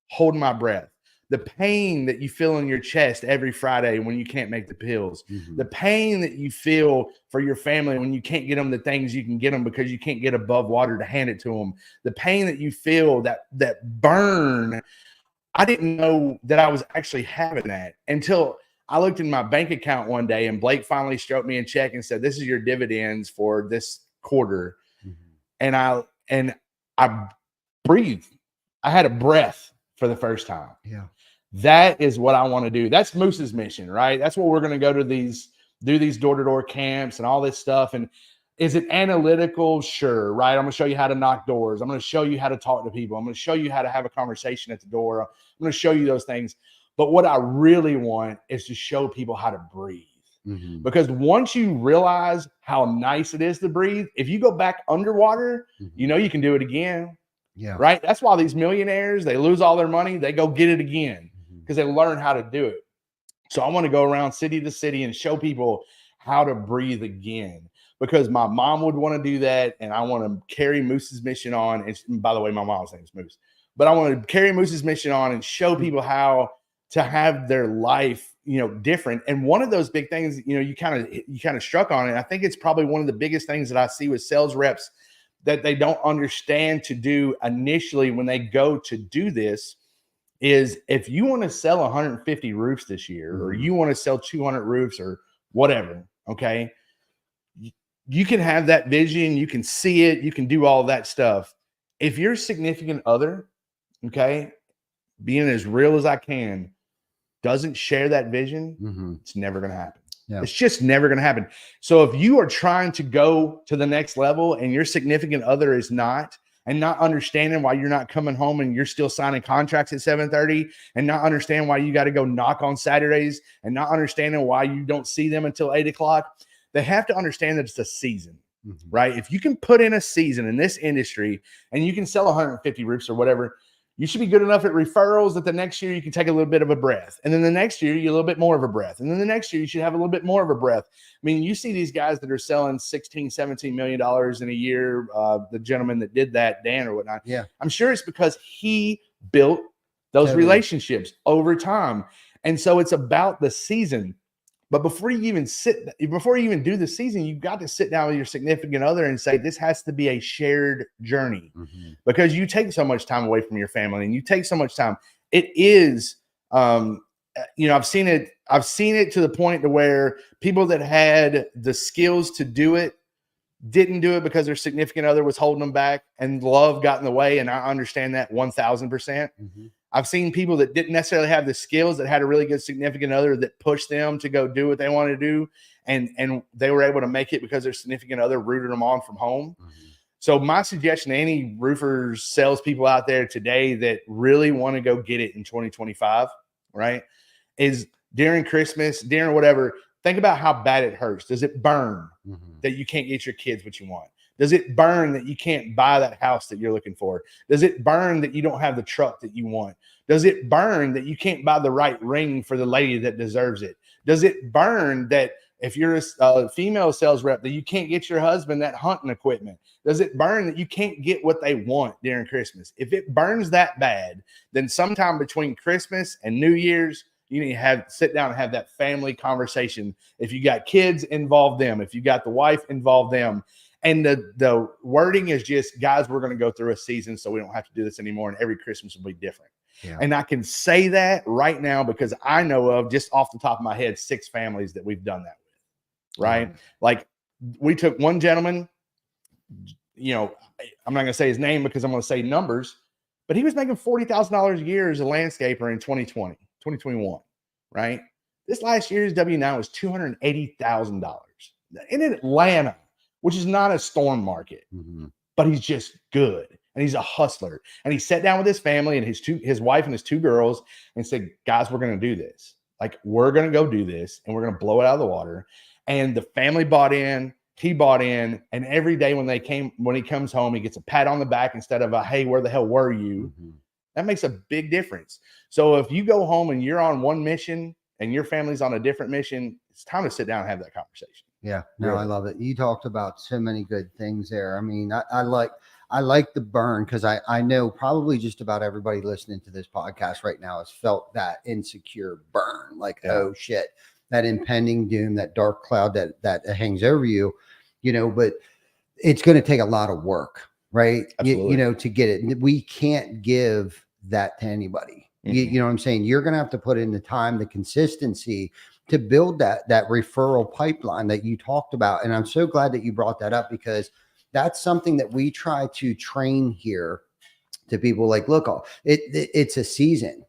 holding my breath. The pain that you feel in your chest every Friday when you can't make the pills, the pain that you feel for your family when you can't get them the things you can get them because you can't get above water to hand it to them, the pain that you feel, that burn. I didn't know that I was actually having that until I looked in my bank account one day and Blake finally stroked me a check and said, "This is your dividends for this quarter." And I breathed. I had a breath for the first time. Yeah. That is what I want to do. That's Moose's mission, right? That's what we're going to go to do these door-to-door camps and all this stuff. And is it analytical? Sure. Right. I'm going to show you how to knock doors. I'm going to show you how to talk to people. I'm going to show you how to have a conversation at the door. I'm going to show you those things. But what I really want is to show people how to breathe. Mm-hmm. Because once you realize how nice it is to breathe, if you go back underwater, you know you can do it again. Yeah. Right. That's why these millionaires, they lose all their money. They go get it again because they learn how to do it. So I want to go around city to city and show people how to breathe again, because my mom would want to do that. And I want to carry Moose's mission on. And by the way, my mom's name is Moose, but I want to carry Moose's mission on and show people how to have their life, you know, different. And one of those big things, you know, you kind of struck on it. I think it's probably one of the biggest things that I see with sales reps that they don't understand to do initially when they go to do this is, if you want to sell 150 roofs this year, or you want to sell 200 roofs or whatever, okay, you can have that vision, you can see it, you can do all that stuff. If your significant other, okay, being as real as I can, doesn't share that vision, it's never going to happen. Yeah. It's just never going to happen. So if you are trying to go to the next level and your significant other is not, and not understanding why you're not coming home and you're still signing contracts at 7:30, and not understanding why you got to go knock on Saturdays, and not understanding why you don't see them until 8 o'clock, they have to understand that it's a season, right? If you can put in a season in this industry and you can sell 150 roofs or whatever, you should be good enough at referrals that the next year you can take a little bit of a breath. And then the next year, you a little bit more of a breath. And then the next year, you should have a little bit more of a breath. I mean, you see these guys that are selling $16, $17 million in a year. The gentleman that did that, Dan or whatnot. Yeah. I'm sure it's because he built those relationships over time. And so it's about the season. But before you even do the season, you've got to sit down with your significant other and say, this has to be a shared journey, because you take so much time away from your family and you take so much time. It is, I've seen it to the point to where people that had the skills to do it didn't do it because their significant other was holding them back, and love got in the way. And I understand that 1000%. I've seen people that didn't necessarily have the skills, that had a really good significant other that pushed them to go do what they wanted to do. And they were able to make it because their significant other rooted them on from home. So my suggestion to any roofers, salespeople out there today that really want to go get it in 2025, right, is during Christmas, during whatever, think about how bad it hurts. Does it burn that you can't get your kids what you want? Does it burn that you can't buy that house that you're looking for? Does it burn that you don't have the truck that you want? Does it burn that you can't buy the right ring for the lady that deserves it? Does it burn that if you're a female sales rep, that you can't get your husband that hunting equipment? Does it burn that you can't get what they want during Christmas? If it burns that bad, then sometime between Christmas and New Year's, you need to sit down and have that family conversation. If you got kids, involve them. If you got the wife, involve them. And the wording is just, guys, we're going to go through a season so we don't have to do this anymore, and every Christmas will be different. Yeah. And I can say that right now because I know of, just off the top of my head, 6 families that we've done that with, right? Like, we took one gentleman, I'm not going to say his name because I'm going to say numbers, but he was making $40,000 a year as a landscaper in 2021, right? This last year's W9 was $280,000 in Atlanta, which is not a storm market, but he's just good. And he's a hustler. And he sat down with his family and his wife and his 2 girls and said, guys, we're going to do this. Like, we're going to go do this, and we're going to blow it out of the water. And the family bought in, he bought in. And every day when he comes home, he gets a pat on the back instead of a, hey, where the hell were you? That makes a big difference. So if you go home and you're on one mission and your family's on a different mission, it's time to sit down and have that conversation. Yeah, no, really. I love it. You talked about so many good things there. I mean, I like the burn, because I know probably just about everybody listening to this podcast right now has felt that insecure burn, like, oh shit, that impending doom, that dark cloud that hangs over you, but it's going to take a lot of work, right? To get it. We can't give that to anybody. You know what I'm saying? You're going to have to put in the time, the consistency to build that referral pipeline that you talked about. And I'm so glad that you brought that up, because that's something that we try to train here to people. Like, look, it's a season,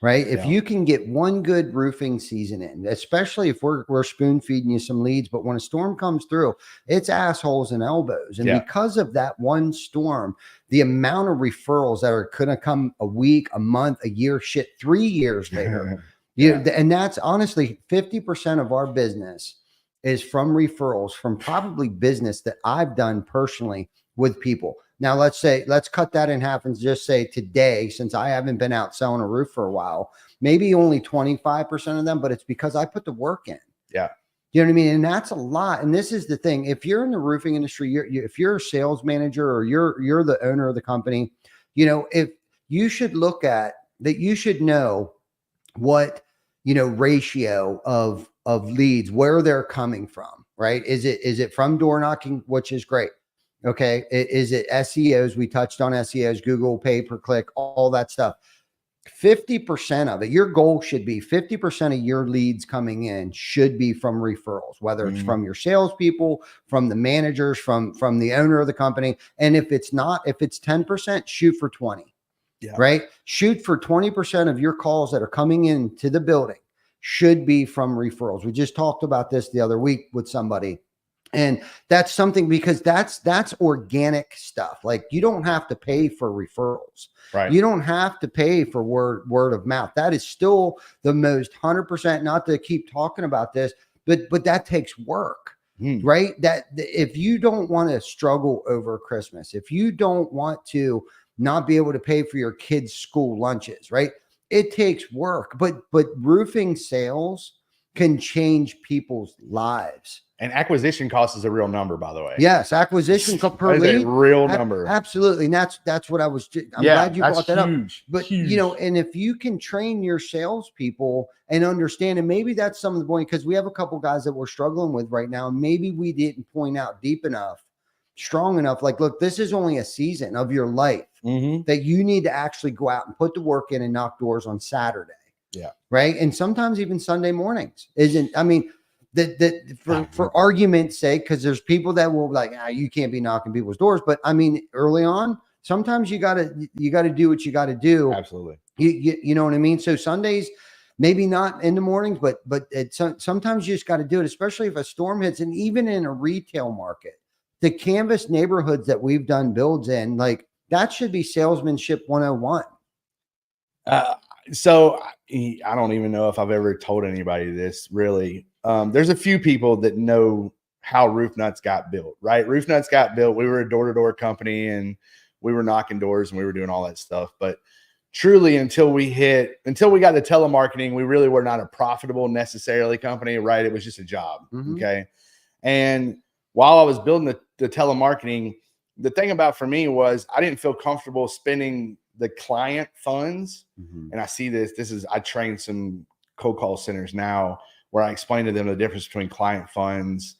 right? If you can get one good roofing season in, especially if we're spoon feeding you some leads, but when a storm comes through, it's assholes and elbows. And because of that one storm, the amount of referrals that are going to come a week, a month, a year, 3 years later, and that's honestly 50% of our business is from referrals, from probably business that I've done personally with people. Now, let's cut that in half and just say today, since I haven't been out selling a roof for a while, maybe only 25% of them, but it's because I put the work in. Yeah. You know what I mean? And that's a lot. And this is the thing. If you're in the roofing industry, if you're a sales manager or you're the owner of the company, if you should look at that, you should know what, ratio of leads, where they're coming from, right? Is it from door knocking, which is great. Okay. Is it SEOs? We touched on SEOs, Google pay per click, all that stuff. 50% of it, your goal should be 50% of your leads coming in should be from referrals, whether it's from your salespeople, from the managers, from the owner of the company. And if it's not, if it's 10%, shoot for 20. Yeah. Right? Shoot for 20% of your calls that are coming into the building should be from referrals. We just talked about this the other week with somebody. And that's something, because that's organic stuff. Like, you don't have to pay for referrals. Right. You don't have to pay for word of mouth. That is still the most 100%, not to keep talking about this, but that takes work. Right? That if you don't want to struggle over Christmas, if you don't want to not be able to pay for your kids' school lunches, right? It takes work, but roofing sales can change people's lives. And acquisition cost is a real number, by the way. Yes, acquisition per That is lead, a real number. Absolutely, and that's what I was. I'm glad you brought that huge, up. But huge. you know, and if you can train your salespeople and understand, and maybe that's some of the point, because we have a couple guys that we're struggling with right now. Maybe we didn't point out deep enough, strong enough. Like, look, this is only a season of your life that you need to actually go out and put the work in and knock doors on Saturday. Yeah. Right. And sometimes even Sunday mornings isn't, I mean, for argument's sake, because there's people that will be like, you can't be knocking people's doors. But I mean, early on, sometimes you gotta do what you got to do. Absolutely. You know what I mean? So Sundays, maybe not in the mornings, but sometimes you just got to do it, especially if a storm hits. And even in a retail market, the canvas neighborhoods that we've done builds in, like, that should be salesmanship 101. So I don't even know if I've ever told anybody this, really. There's a few people that know how Roof Nuts got built, right? Roof Nuts got built. We were a door-to-door company, and we were knocking doors and we were doing all that stuff. But truly, until we got the telemarketing, we really were not a profitable necessarily company, right? It was just a job. Okay. And while I was building the telemarketing, the thing about for me was I didn't feel comfortable spending the client funds. And I see I train some cold call centers now where I explain to them the difference between client funds,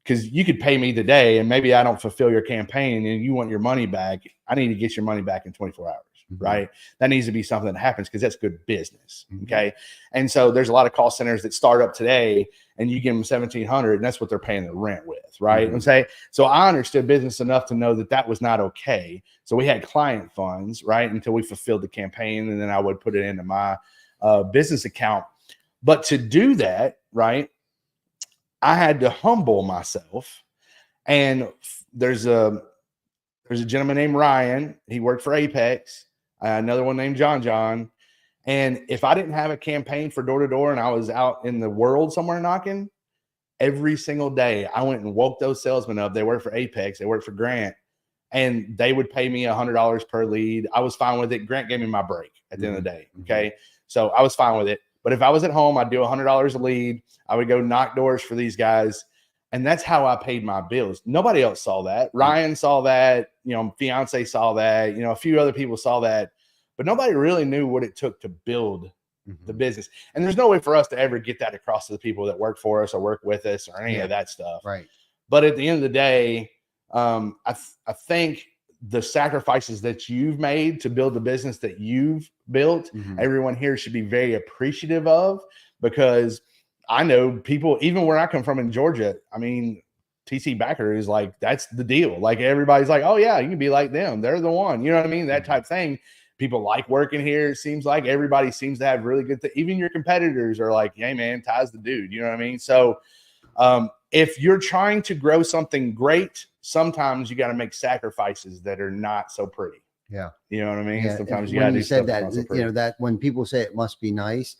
because you could pay me today and maybe I don't fulfill your campaign and you want your money back. I need to get your money back in 24 hours. Right. That needs to be something that happens, because that's good business. Okay. And so there's a lot of call centers that start up today and you give them $1,700 and that's what they're paying the rent with. Right. And so I understood business enough to know that was not okay. So we had client funds, right, until we fulfilled the campaign, and then I would put it into my business account. But to do that, right, I had to humble myself. And there's a gentleman named Ryan. He worked for Apex. Another one named John. And if I didn't have a campaign for door to door and I was out in the world somewhere knocking, every single day I went and woke those salesmen up. They worked for Apex. They worked for Grant. And they would pay me $100 per lead. I was fine with it. Grant gave me my break at the end of the day. Okay. So I was fine with it. But if I was at home, I'd do $100 a lead. I would go knock doors for these guys. And that's how I paid my bills. Nobody else saw that. Ryan saw that, fiance saw that, a few other people saw that, but nobody really knew what it took to build the business. And there's no way for us to ever get that across to the people that work for us or work with us or any of that stuff. Right. But at the end of the day, I think the sacrifices that you've made to build the business that you've built, everyone here should be very appreciative of, because I know people, even where I come from in Georgia, I mean, TC Backer is like, that's the deal. Like, everybody's like, oh yeah, you can be like them. They're the one, you know what I mean? That type thing. People like working here. It seems like everybody seems to have really good even your competitors are like, hey man, Ty's the dude. You know what I mean? So if you're trying to grow something great, sometimes you got to make sacrifices that are not so pretty. Yeah. You know what I mean? Yeah. Sometimes you when got to you do said stuff that, that's not so pretty. that when people say it must be nice,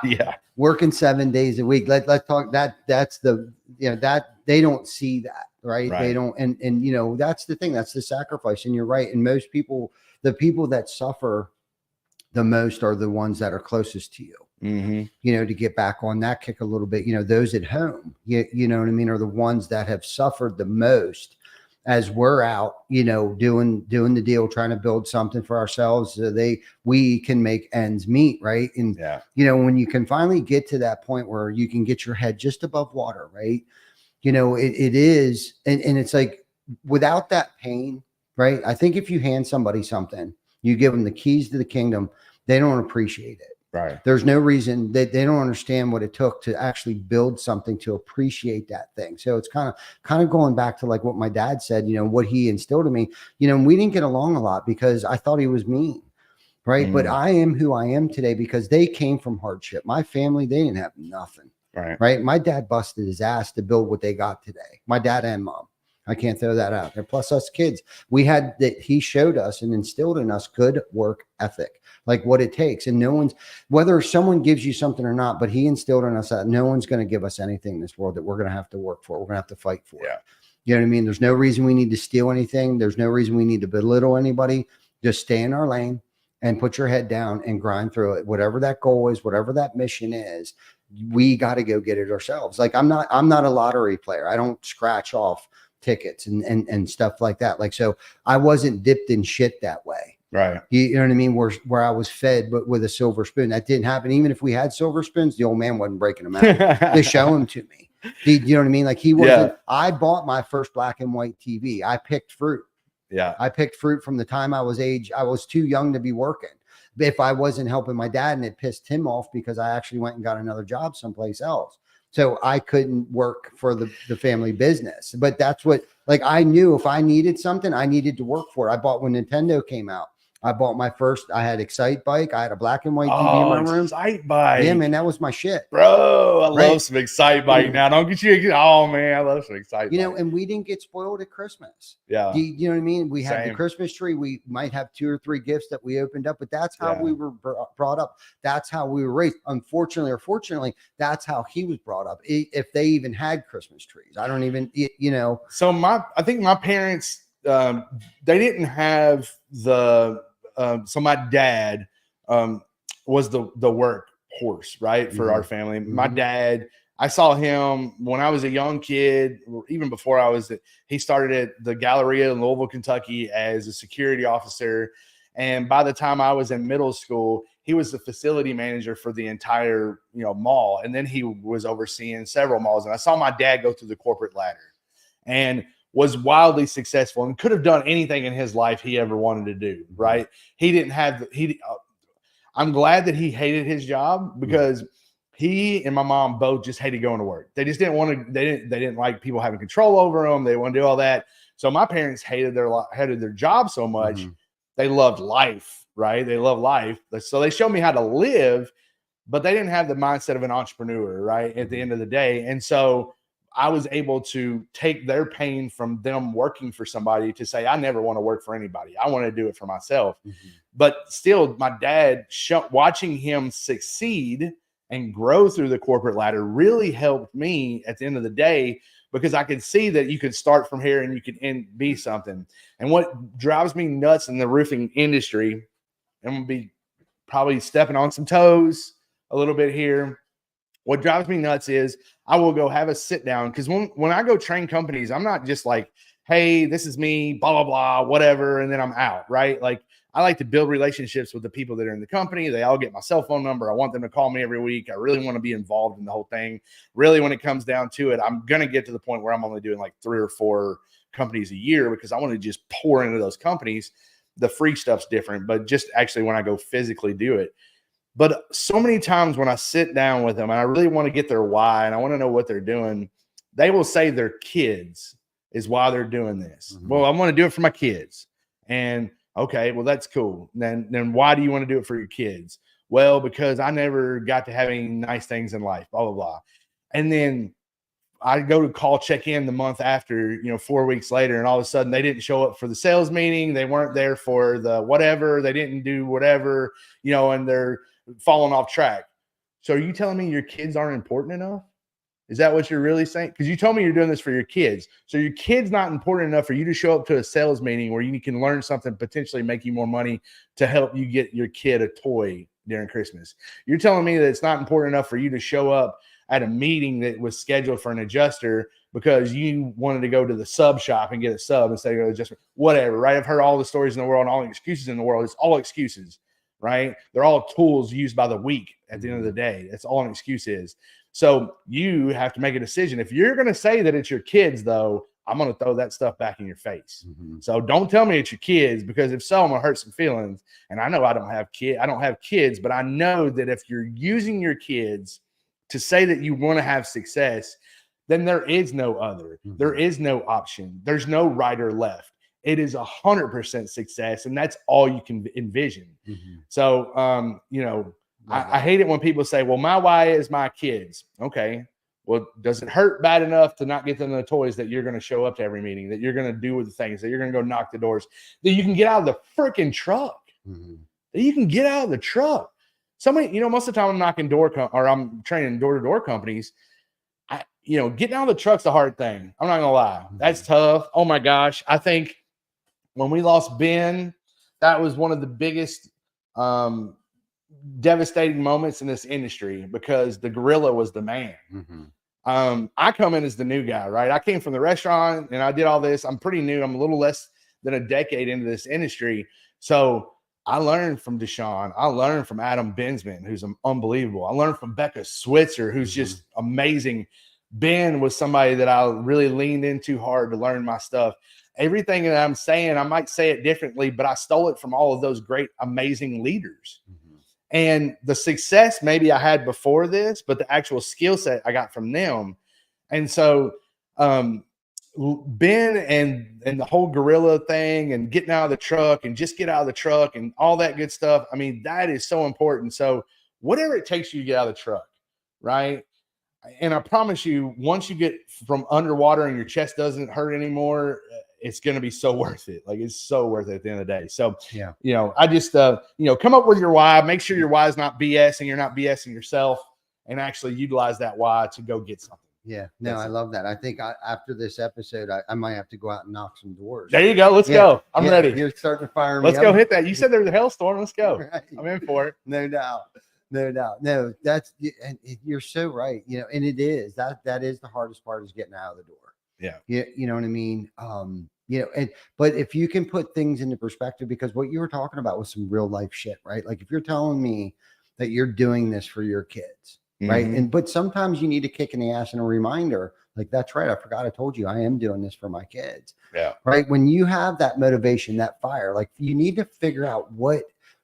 yeah, working 7 days a week. Let's talk that's the, that they don't see that, right? They don't. And that's the thing, that's the sacrifice. And you're right. And most people, the people that suffer the most are the ones that are closest to you, to get back on that kick a little bit, those at home, you know what I mean, are the ones that have suffered the most as we're out, doing the deal, trying to build something for ourselves so we can make ends meet. Right. And, when you can finally get to that point where you can get your head just above water, right. It is. And it's like, without that pain, right. I think if you hand somebody something, you give them the keys to the kingdom, they don't appreciate it. Right. There's no reason that they don't understand what it took to actually build something to appreciate that thing. So it's kind of going back to like what my dad said, what he instilled in me, we didn't get along a lot because I thought he was mean. Right. But I am who I am today because they came from hardship. My family, they didn't have nothing. Right. My dad busted his ass to build what they got today. My dad and mom. I can't throw that out there. Plus us kids, we had that he showed us and instilled in us good work ethic, like what it takes. And no one's, whether someone gives you something or not, but he instilled in us that no one's going to give us anything in this world that we're going to have to work for. We're going to have to fight for. Yeah. You know what I mean? There's no reason we need to steal anything. There's no reason we need to belittle anybody. Just stay in our lane and put your head down and grind through it. Whatever that goal is, whatever that mission is, we got to go get it ourselves. Like I'm not a lottery player. I don't scratch off tickets and stuff like that. Like, so I wasn't dipped in shit that way. Right. You know what I mean? Where I was fed, but with a silver spoon. That didn't happen. Even if we had silver spoons, the old man wasn't breaking them out to show them to me. You know what I mean? Like he wasn't. Yeah. I bought my first black and white TV. I picked fruit. Yeah. I picked fruit from the time I was too young to be working. If I wasn't helping my dad, and it pissed him off because I actually went and got another job someplace else. So I couldn't work for the family business. But that's what, like, I knew if I needed something, I needed to work for it. I bought when Nintendo came out. I bought my first, I had Excite bike. I had a black and white TV in my room. Excite bike. Yeah, man, that was my shit. Bro, I love some Excite bike now. Don't get you, oh man, I love some Excite bike. And we didn't get spoiled at Christmas. Yeah. You know what I mean? We had the Christmas tree. We might have 2 or 3 gifts that we opened up, but that's how we were brought up. That's how we were raised. Unfortunately or fortunately, that's how he was brought up. If they even had Christmas trees, I don't even, So I think my parents, they didn't have so my dad was the workhorse, right, for our family. My dad, I saw him when I was a young kid, even before he started at the Galleria in Louisville, Kentucky as a security officer. And by the time I was in middle school, he was the facility manager for the entire, mall. And then he was overseeing several malls. And I saw my dad go through the corporate ladder and was wildly successful and could have done anything in his life he ever wanted to do. Right. He didn't have, I'm glad that he hated his job because he and my mom both just hated going to work. They just didn't want to, they didn't like people having control over them. They want to do all that. So my parents hated their job so much. They loved life, right? They love life. So they showed me how to live, but they didn't have the mindset of an entrepreneur, right? At the end of the day. And so I was able to take their pain from them working for somebody to say, I never want to work for anybody. I want to do it for myself. But still, my dad, watching him succeed and grow through the corporate ladder really helped me at the end of the day, because I could see that you could start from here and you could be something. And what drives me nuts in the roofing industry, I'm going to be probably stepping on some toes a little bit here. What drives me nuts is I will go have a sit down, because when I go train companies, I'm not just like, hey, this is me, blah, blah, blah, whatever, and then I'm out, right? Like, I like to build relationships with the people that are in the company. They all get my cell phone number. I want them to call me every week. I really want to be involved in the whole thing. Really, when it comes down to it, I'm going to get to the point where I'm only doing like 3 or 4 companies a year, because I want to just pour into those companies. The free stuff's different, but just actually when I go physically do it. But so many times when I sit down with them and I really want to get their why and I want to know what they're doing, they will say their kids is why they're doing this. Well, I want to do it for my kids. And okay, well, that's cool. Then why do you want to do it for your kids? Well, because I never got to have any nice things in life, blah, blah, blah. And then I go to call check in the month after, 4 weeks later, and all of a sudden they didn't show up for the sales meeting. They weren't there for the whatever. They didn't do whatever, and they're falling off track. So are you telling me your kids aren't important enough? Is that what you're really saying? Because you told me you're doing this for your kids. So your kid's not important enough for you to show up to a sales meeting where you can learn something, potentially make you more money to help you get your kid a toy during Christmas. You're telling me that it's not important enough for you to show up at a meeting that was scheduled for an adjuster because you wanted to go to the sub shop and get a sub instead of go to adjustment, whatever, right? I've heard all the stories in the world and all the excuses in the world. It's all excuses, right? They're all tools used by the weak at the end of the day. That's all an excuse is. So you have to make a decision. If you're going to say that it's your kids, though, I'm going to throw that stuff back in your face. Mhm. So don't tell me it's your kids, because if so, I'm going to hurt some feelings. And I know I don't have kids, but I know that if you're using your kids to say that you want to have success, then there is no other. Mhm. There is no option. There's no right or left. It is 100% success, and that's all you can envision. Mhm. So, I hate it when people say, well, my why is my kids. Okay. Well, does it hurt bad enough to not get them the toys that you're going to show up to every meeting, that you're going to do with the things, that you're going to go knock the doors, that you can get out of the freaking truck, Mhm. that you can get out of the truck? Somebody, most of the time I'm knocking I'm training door-to-door companies. Getting out of the truck's the hard thing. I'm not going to lie. That's tough. Oh my gosh. I think when we lost Ben, that was one of the biggest, devastating moments in this industry, because the gorilla was the man. Mhm. I come in as the new guy, right? I came from the restaurant and I did all this. I'm pretty new. I'm a little less than a decade into this industry. So I learned from Deshaun. I learned from Adam Bensman, who's unbelievable. I learned from Becca Switzer, who's just amazing. Ben was somebody that I really leaned into hard to learn my stuff. Everything that I'm saying, I might say it differently, but I stole it from all of those great, amazing leaders. And the success maybe I had before this, but the actual skill set I got from them. And so Ben and the whole gorilla thing and getting out of the truck and just get out of the truck and all that good stuff, I mean, that is so important. So whatever it takes you to get out of the truck, right? And I promise you, once you get from underwater and your chest doesn't hurt anymore, it's going to be so worth it. Like, it's so worth it at the end of the day. So, Yeah. I just, come up with your why. Make sure your why is not BS and you're not BSing yourself, and actually utilize that why to go get something. Yeah. No, I love that. I think after this episode, I might have to go out and knock some doors. There you go. Let's go. I'm ready. You're starting to fire me. Let's go hit that. You said there's a hailstorm. Let's go. Right. I'm in for it. No doubt. No doubt. No, and you're so right. And it is that is the hardest part, is getting out of the door. Yeah. You know what I mean? But if you can put things into perspective, because what you were talking about was some real life shit, right? Like, if you're telling me that you're doing this for your kids, right? But sometimes you need a kick in the ass and a reminder, like, that's right, I forgot I told you I am doing this for my kids. Yeah. Right. When you have that motivation, that fire, like, you need to figure out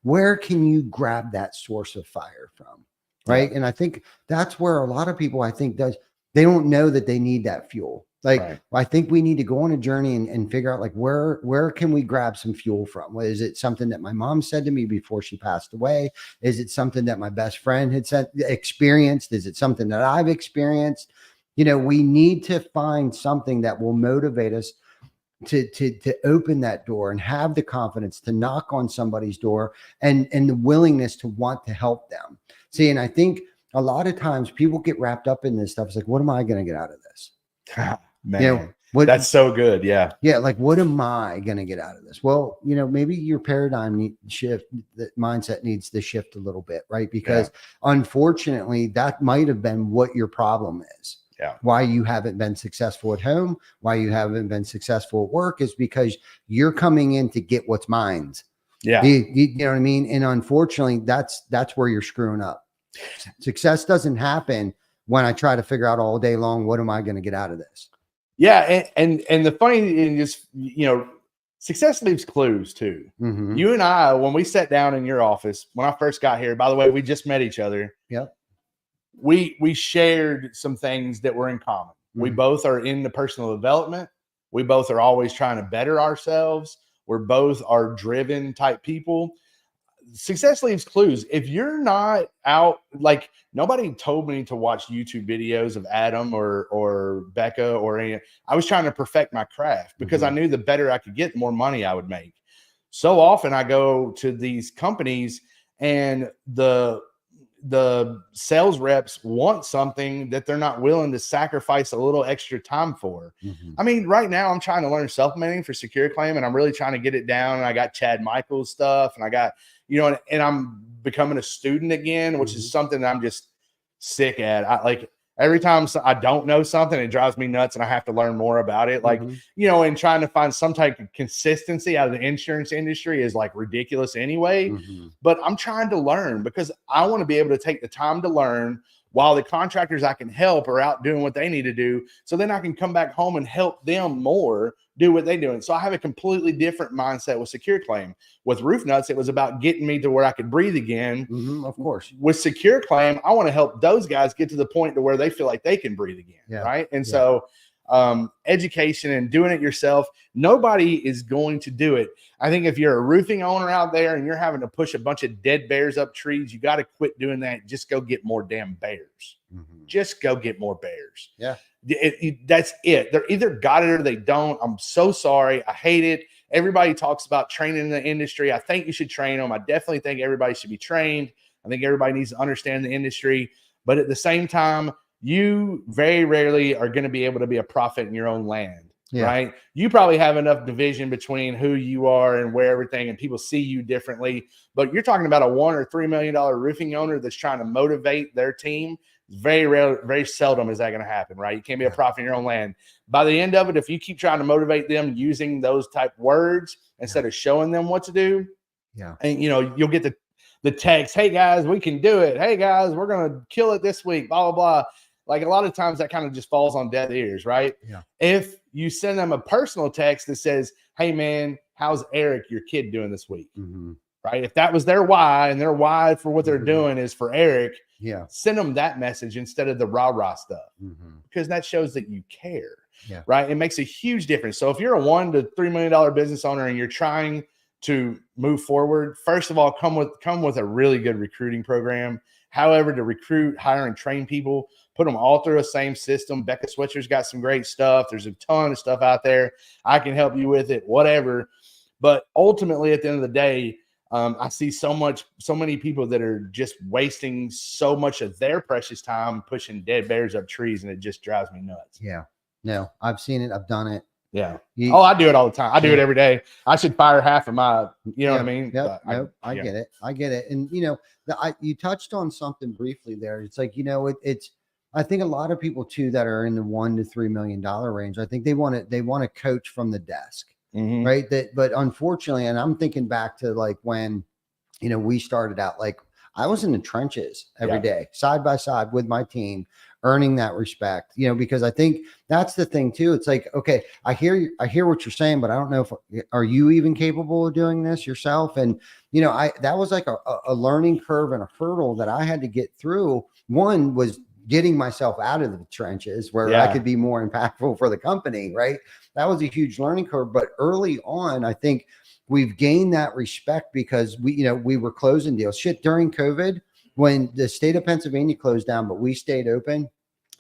where can you grab that source of fire from? Right. And I think that's where a lot of people, they don't know that they need that fuel. Like, I think we need to go on a journey and figure out, like, where can we grab some fuel from? Is it something that my mom said to me before she passed away? Is it something that my best friend had experienced? Is it something that I've experienced? We need to find something that will motivate us to open that door and have the confidence to knock on somebody's door and the willingness to want to help them. See, and I think a lot of times people get wrapped up in this stuff. It's like, what am I going to get out of this? Man, that's so good. Yeah. Yeah. Like, what am I going to get out of this? Well, maybe your paradigm shift, the mindset needs to shift a little bit, right? Because unfortunately, that might have been what your problem is. Yeah. Why you haven't been successful at home, why you haven't been successful at work, is because you're coming in to get what's mine. Yeah. You know what I mean? And unfortunately, that's where you're screwing up. Success doesn't happen when I try to figure out all day long, what am I going to get out of this? Yeah. And the funny thing is, success leaves clues too. You and I, when we sat down in your office, when I first got here, by the way, we just met each other. Yep. We shared some things that were in common. We both are in the personal development. We both are always trying to better ourselves. We're both are driven type people. Success leaves clues. If you're not out, like, nobody told me to watch YouTube videos of Adam or Becca or any. I was trying to perfect my craft because I knew the better I could get, the more money I would make. So often I go to these companies and the sales reps want something that they're not willing to sacrifice a little extra time for. I mean, right now I'm trying to learn supplementing for Secure Claim, and I'm really trying to get it down. And I got Chad Michaels stuff, and I got, and I'm becoming a student again, which is something that I'm just sick at. Every time I don't know something, it drives me nuts and I have to learn more about it. Like, and trying to find some type of consistency out of the insurance industry is like ridiculous anyway. But I'm trying to learn because I want to be able to take the time to learn, while the contractors I can help are out doing what they need to do. So then I can come back home and help them more do what they're doing. So I have a completely different mindset with Secure Claim. With Roof Nuts, it was about getting me to where I could breathe again. Of course. With Secure Claim, I want to help those guys get to the point to where they feel like they can breathe again. Right. And so education and doing it yourself, nobody is going to do it. I think if you're a roofing owner out there and you're having to push a bunch of dead bears up trees, you got to quit doing that. Just go get more damn bears. Just go get more bears. Yeah. That's it. They're either got it or they don't. I'm so sorry. I hate it. Everybody talks about training in the industry. I think you should train them. I definitely think everybody should be trained. I think everybody needs to understand the industry. But at the same time, you very rarely are going to be able to be a prophet in your own land, right? You probably have enough division between who you are and where everything, and people see you differently. But you're talking about a $1 or $3 million roofing owner that's trying to motivate their team. Very rare, very seldom is that going to happen, right? You can't be a prophet in your own land. By the end of it, if you keep trying to motivate them using those type words instead of showing them what to do, and you'll get the text, "Hey guys, we can do it. Hey guys, we're going to kill it this week, blah, blah, blah." Like a lot of times that kind of just falls on deaf ears, right? If you send them a personal text that says, "Hey man, how's Eric, your kid, doing this week?" Right? If that was their why, and their why for what they're doing is for Eric, send them that message instead of the rah-rah stuff, because that shows that you care, right? It makes a huge difference. So if you're a $1 to $3 million business owner and you're trying to move forward, first of all, come with a really good recruiting program. However, to recruit, hire, and train people, put them all through a same system. Becca Switcher's got some great stuff. There's a ton of stuff out there. I can help you with it, whatever. But ultimately, at the end of the day, I see so many people that are just wasting so much of their precious time pushing dead bears up trees, and it just drives me nuts. No, I've seen it. I've done it. I do it all the time. I do it every day. I should fire half of my, what I mean? I get it. I get it. And you touched on something briefly there. It's like, I think a lot of people too that are in the $1 to $3 million range, I think they want to coach from the desk, right? But unfortunately, and I'm thinking back to like when, we started out, like I was in the trenches every day, side by side with my team, earning that respect, because I think that's the thing too. It's like, okay, I hear what you're saying, but I don't know are you even capable of doing this yourself? And, that was like a learning curve and a hurdle that I had to get through. One was getting myself out of the trenches where I could be more impactful for the company, right? That was a huge learning curve. But early on, I think we've gained that respect because we were closing deals. During COVID, when the state of Pennsylvania closed down, but we stayed open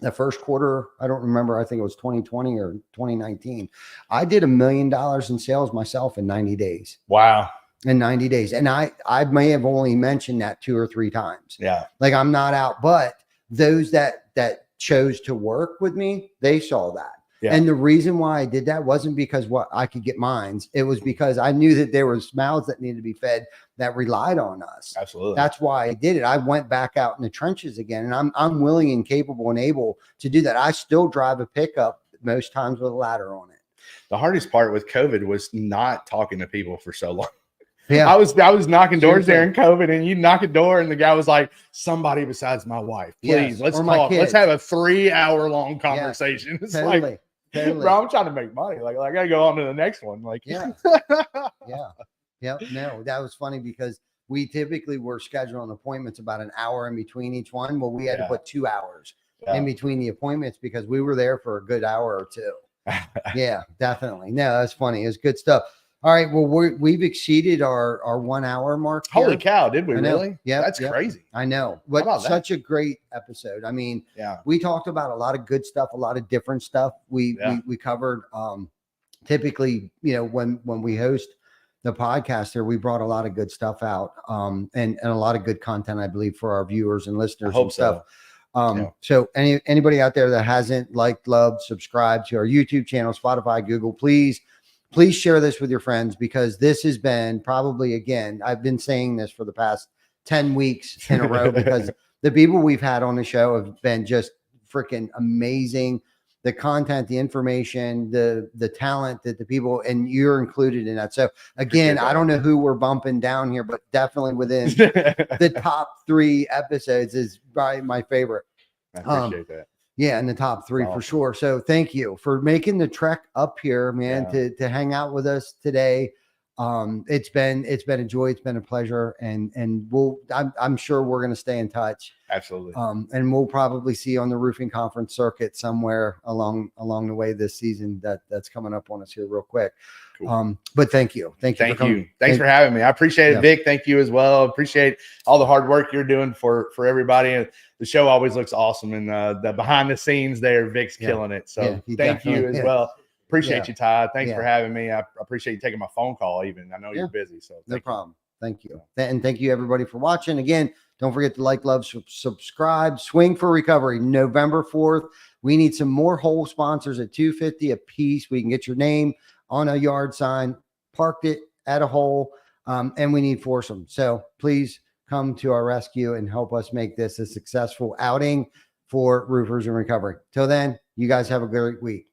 the first quarter, I don't remember, I think it was 2020 or 2019. I did $1 million in sales myself in 90 days. Wow. In 90 days. And I may have only mentioned that 2 or 3 times. Like I'm not out, but those that chose to work with me, they saw that. And the reason why I did that wasn't because I could get mines. It was because I knew that there was mouths that needed to be fed that relied on us. Absolutely. That's why I did it. I went back out in the trenches again, and I'm willing and capable and able to do that. I still drive a pickup most times with a ladder on it. The hardest part with COVID was not talking to people for so long. Yeah, I was knocking doors there in COVID, and you knock a door, and the guy was like, "Somebody besides my wife, please, let's talk. Let's have a 3-hour-long conversation." It's totally. Bro, I'm trying to make money. Like I gotta go on to the next one. Like, No, that was funny because we typically were scheduling appointments about an hour in between each one. Well, we had to put 2 hours in between the appointments because we were there for a good hour or two. Yeah, definitely. No, that's funny. It's good stuff. All right. Well, we've exceeded our 1 hour mark. Holy cow. Did we really? Yeah. That's crazy. I know. But such a great episode. I mean, we talked about a lot of good stuff, a lot of different stuff. We covered, typically, when we host the podcast here, we brought a lot of good stuff out, and a lot of good content, I believe, for our viewers and listeners and stuff. So anybody out there that hasn't liked, loved, subscribed to our YouTube channel, Spotify, Google, please share this with your friends, because this has been probably, again, I've been saying this for the past 10 weeks in a row, because the people we've had on the show have been just freaking amazing. The content, the information, the talent that the people, and you're included in that. So again, I don't know who we're bumping down here, but definitely within the top 3 episodes is probably my favorite. I appreciate that. Yeah, in the top 3 for Awesome. sure. So thank you for making the trek up here, man, Yeah. to hang out with us today. It's been a joy. It's been a pleasure, and I'm sure we're going to stay in touch. Absolutely. And we'll probably see you on the roofing conference circuit somewhere along the way this season that's coming up on us here real quick. Cool. But thank you. Thank for coming. you. Thanks for having me. I appreciate it, Yeah. Vic. Thank you as well. Appreciate all the hard work you're doing for everybody. And the show always looks awesome. And the behind the scenes there, Vic's killing it. So he thank you definitely as is. well. Appreciate you, Todd. Thanks Yeah. for having me. I appreciate you taking my phone call even. I know you're busy. So no problem. Thank you. And thank you everybody for watching. Again, don't forget to like, love, subscribe. Swing for Recovery, November 4th. We need some more hole sponsors at $250 a piece. We can get your name on a yard sign, parked it at a hole, and we need foursome. So please come to our rescue and help us make this a successful outing for roofers in recovery. Till then, you guys have a great week.